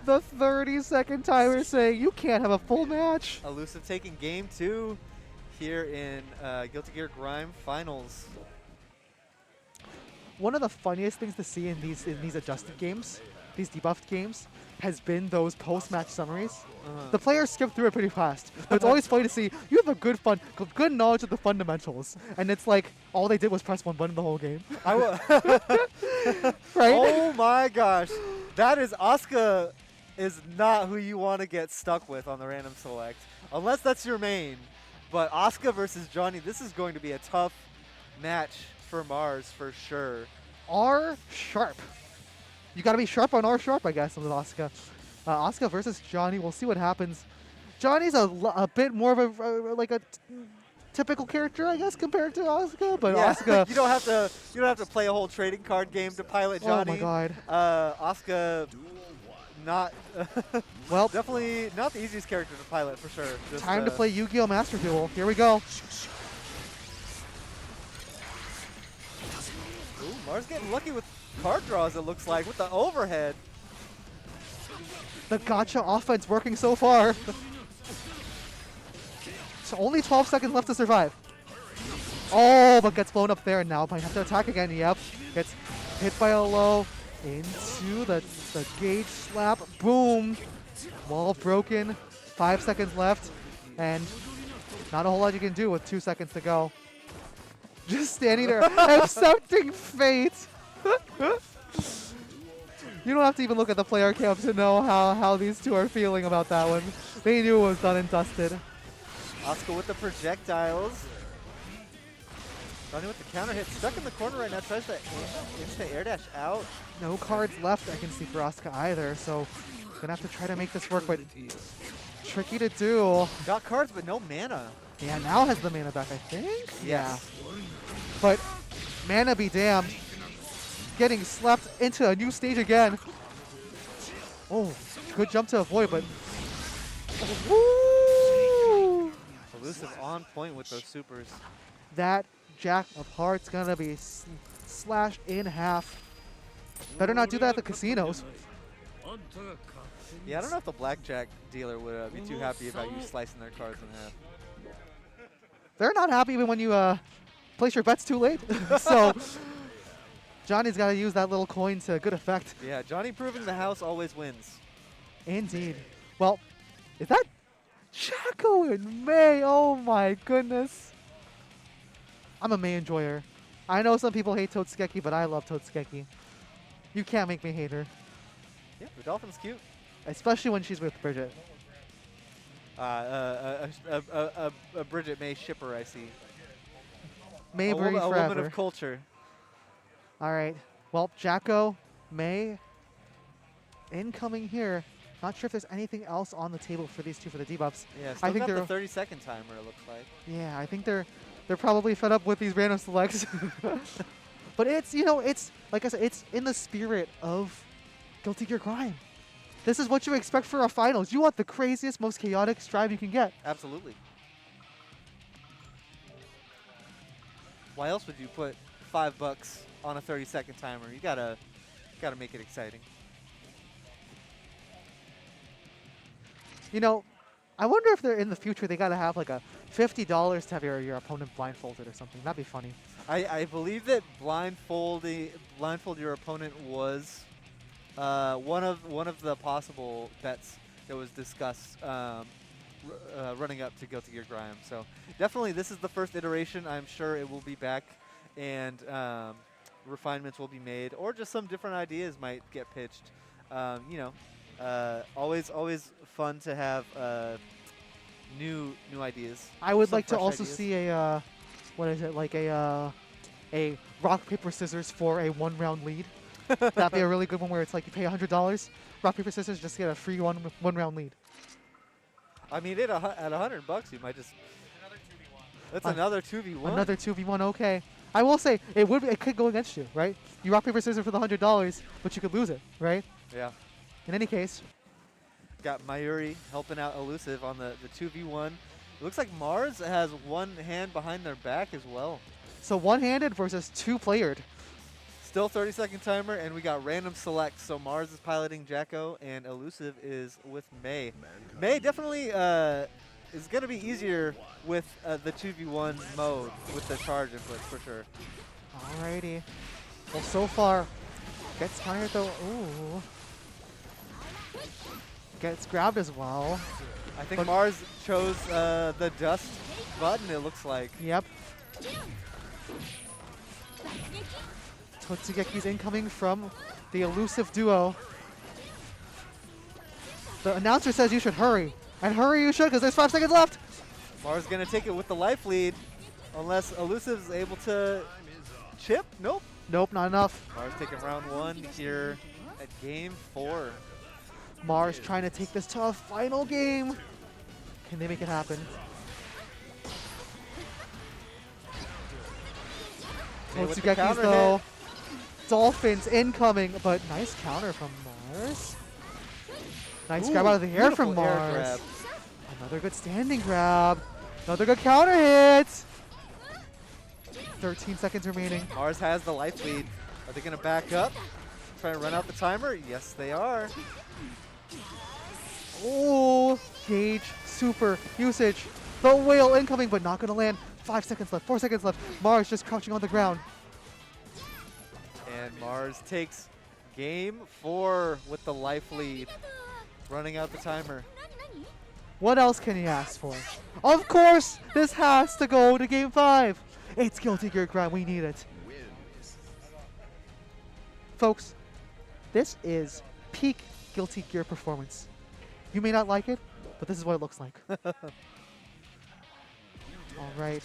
The 30-second timer saying you can't have a full match. Elusive taking game 2 here in Guilty Gear GRIME Finals. One of the funniest things to see in these adjusted games, these debuffed games, has been those post-match summaries. The players skip through it pretty fast, but it's always funny to see you have a good knowledge of the fundamentals, and it's like all they did was press one button the whole game. Right? Oh my gosh, that is Asuka is not who you want to get stuck with on the random select, unless that's your main. But Asuka versus Johnny, this is going to be a tough match for Mars for sure. R sharp. You gotta be sharp on R sharp, I guess, with Asuka. Asuka versus Johnny. We'll see what happens. Johnny's a bit more of a typical character, I guess, compared to Asuka. But Yeah, Asuka, you don't have to play a whole trading card game to pilot Johnny. oh my god. Asuka, not Well, definitely not the easiest character to pilot for sure. Just, time to play Yu-Gi-Oh! Master Duel. Here we go. Ooh, Mars getting lucky with card draws, it looks like, with the overhead. The gotcha offense working so far. So only 12 seconds left to survive. Oh, but gets blown up there, and now might have to attack again. Yep, gets hit by a low into the gauge slap. Boom. Wall broken. 5 seconds left, and not a whole lot you can do with 2 seconds to go. Just standing there, accepting fate. You don't have to even look at the player camp to know how these two are feeling about that one. They knew it was done and dusted. Asuka with the projectiles. Johnny with the counter hit. Stuck in the corner right now. Tries to instant air dash out. No cards left I can see for Asuka either, so gonna have to try to make this work, but tricky to do. Got cards, but no mana. Yeah, now has the mana back, I think? Yes. Yeah. But mana be damned. Getting slapped into a new stage again. Oh, good jump to avoid, but... Woo! Elusive on point with those supers. That Jack of Hearts gonna be slashed in half. Better not do that at the casinos. Yeah, I don't know if the blackjack dealer would be too happy about you slicing their cards in half. They're not happy even when you place your bets too late. So Johnny's got to use that little coin to good effect. Yeah, Johnny proving the house always wins. Indeed. Well, is that Chaco and May? Oh my goodness. I'm a May enjoyer. I know some people hate Totsukeki, but I love Totsukeki. You can't make me hate her. Yeah, the dolphin's cute. Especially when she's with Bridget. A Bridget May shipper, I see. Mayberry a forever. woman of culture. All right. Well, Jacko, May, incoming here. Not sure if there's anything else on the table for these two for the debuffs. Yeah, still I think got they're the 30-second timer, it looks like. Yeah, I think they're probably fed up with these random selects. But it's, you know, it's like I said, it's in the spirit of Guilty Gear GRIME. This is what you expect for a finals. You want the craziest, most chaotic strive you can get. Absolutely. Why else would you put $5 on a 30-second timer? You gotta make it exciting. You know, I wonder if they're in the future they gotta have like a $50 to have your opponent blindfolded or something. That'd be funny. I believe that blindfold your opponent was one of the possible bets that was discussed running up to Guilty Gear Grime. So definitely this is the first iteration. I'm sure it will be back and refinements will be made, or just some different ideas might get pitched. Always fun to have new ideas. I would some like to fresh also ideas. see a what is it, like a rock paper scissors for a 1-round lead. That'd be a really good one where it's like you pay $100, rock paper scissors, just get a free one round lead. I mean, at $100, you might just. That's another 2v1. Another 2v1, okay. I will say it could go against you, right? You rock paper scissors for the $100, but you could lose it, right? Yeah. In any case, Got Mayuri helping out Elusive on the 2v1. It looks like Mars has one hand behind their back as well. so one-handed versus two-playered. Still 30-second timer, and we got random select. So Mars is piloting Jacko, and Elusive is with May. May definitely is going to be easier with the 2v1 mode with the charge inputs for sure. Alrighty. Well, so far, gets countered though. Ooh. Gets grabbed as well. I think But- Mars chose the dust button, it looks like. Yep. Totsugeki's incoming from the elusive duo. The announcer says you should hurry. And hurry you should, because there's 5 seconds left. Mars going to take it with the life lead, unless Elusive's able to chip. Nope. Nope, not enough. Mars taking round 1 here at game 4. Mars trying to take this to a final game. Can they make it happen? May with the Totsugeki's counter though. hit. Dolphins incoming, but nice counter from Mars. Nice Ooh, grab out of the air from beautiful air Mars. grab. Another good standing grab. Another good counter hit. 13 seconds remaining. Mars has the life lead. Are they going to back up? Try to run out the timer? Yes, they are. Oh, gauge, super, usage. The whale incoming, but not going to land. 5 seconds left, 4 seconds left. Mars just crouching on the ground. And Mars takes game 4 with the life lead. Running out the timer. What else can he ask for? Of course, this has to go to game 5. It's Guilty Gear Grime, we need it. Folks, this is peak Guilty Gear performance. You may not like it, but this is what it looks like. All right.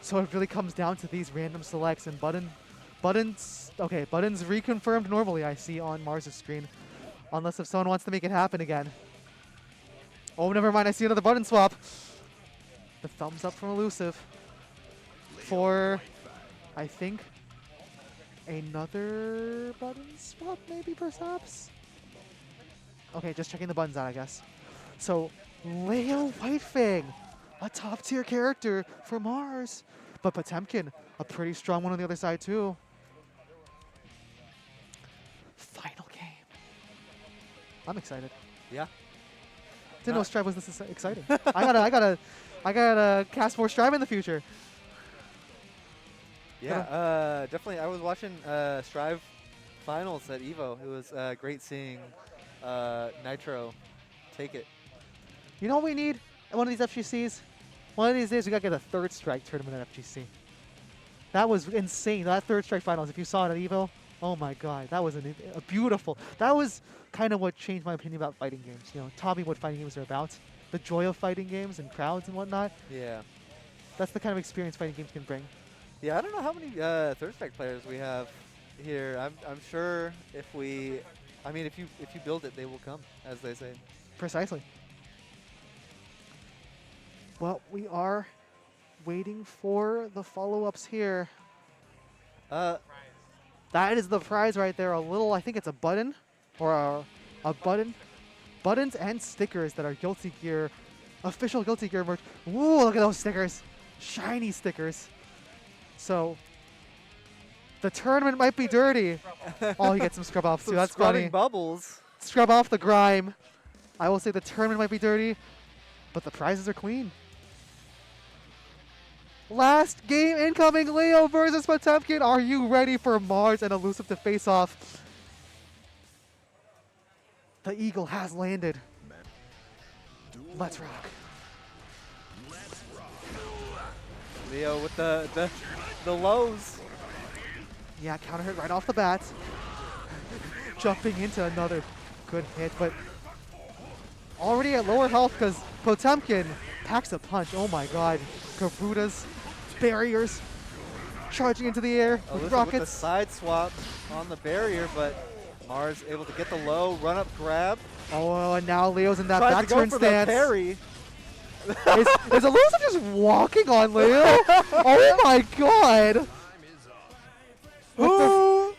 So it really comes down to these random selects, and Buttons reconfirmed normally, I see on Mars' screen. Unless if someone wants to make it happen again. Oh, never mind, I see another button swap. The thumbs up from Elusive. For, I think, another button swap, maybe, perhaps? Okay, just checking the buttons out, I guess. So, Leo Whitefang, a top-tier character for Mars. But Potemkin, a pretty strong one on the other side, too. Final game. I'm excited. Yeah. Didn't know Strive was this exciting. I gotta cast more Strive in the future. Yeah, definitely. I was watching Strive finals at EVO. It was great seeing Nitro take it. You know what we need at one of these FGCs? One of these days we gotta get a third strike tournament at FGC. That was insane. That third strike finals, if you saw it at EVO, oh my god, that was a beautiful. That was kind of what changed my opinion about fighting games. You know, taught me what fighting games are about. The joy of fighting games and crowds and whatnot. Yeah. That's the kind of experience fighting games can bring. Yeah, I don't know how many third strike players we have here. I'm sure if you build it, they will come, as they say. Precisely. Well, we are waiting for the follow-ups here. That is the prize right there. I think it's a button or a button. Buttons and stickers that are Guilty Gear, official Guilty Gear merch. Ooh, look at those stickers. Shiny stickers. So, the tournament might be dirty. Oh, you get some scrub offs too. That's Scrubbing funny. bubbles. Scrub off the grime. I will say the tournament might be dirty, but the prizes are clean. Last game incoming, Leo versus Potemkin. Are you ready for Mars and Elusive to face off? The Eagle has landed. Let's rock. Leo with the lows. Yeah, counter hit right off the bat. Jumping into another good hit, but already at lower health because Potemkin packs a punch. Oh my god. Garudas, barriers, charging into the air with Elusive rockets. with the side swap on the barrier, but Mars able to get the low, run up grab. Oh, and now Leo's in that Tries back to go turn for stance. the parry. Is Elusive just walking on Leo? Oh my god! What?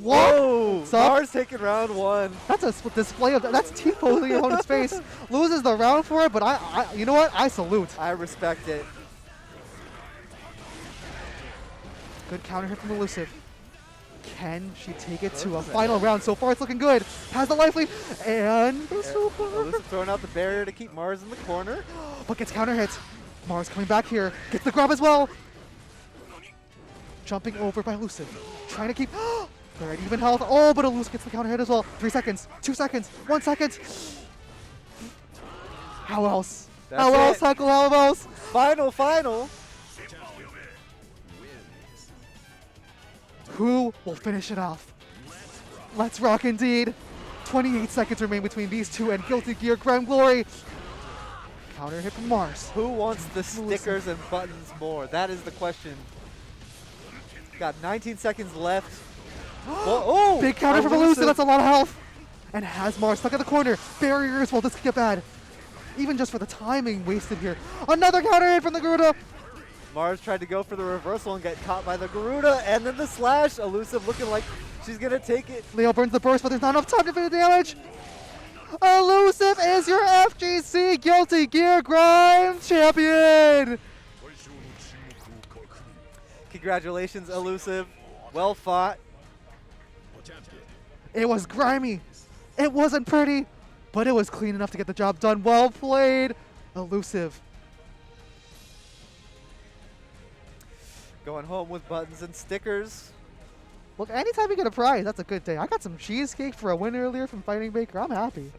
Whoa! Sup? Mars taking round 1. That's a display of that's T-posing in your opponent's face. Loses the round for it, but I you know what? I salute. I respect it. Good counter hit from Elusive. Can she take it to a final round? So far, it's looking good. Has the life lead and the super. Elusive throwing out the barrier to keep Mars in the corner. But gets counter hit. Mars coming back here. Gets the grab as well. Jumping over by Elusive. Trying to keep. They're at even health. Oh, but Elusive gets the counter hit as well. 3 seconds. 2 seconds. 1 second. How else? That's How else, it. Heckle? How else? Final. Who will finish it off? Let's rock indeed. 28 seconds remain between these two and Guilty Gear Grime Glory. Counter hit from Mars. Who wants the stickers and buttons more? That is the question. Got 19 seconds left. Oh! Big counter from Elusive. That's a lot of health. And has Mars stuck in the corner. Barriers. Well, this could get bad. Even just for the timing wasted here. Another counter hit from the Garuda. Mars tried to go for the reversal and get caught by the Garuda, and then the slash. Elusive looking like she's gonna take it. Leo burns the burst, but there's not enough time to do the damage. Elusive is your FGC Guilty Gear Grime champion. Congratulations, Elusive. Well fought. It was grimy. It wasn't pretty, but it was clean enough to get the job done. Well played, Elusive. Going home with buttons and stickers. Look, anytime you get a prize, that's a good day. I got some cheesecake for a win earlier from Fighting Baker. I'm happy.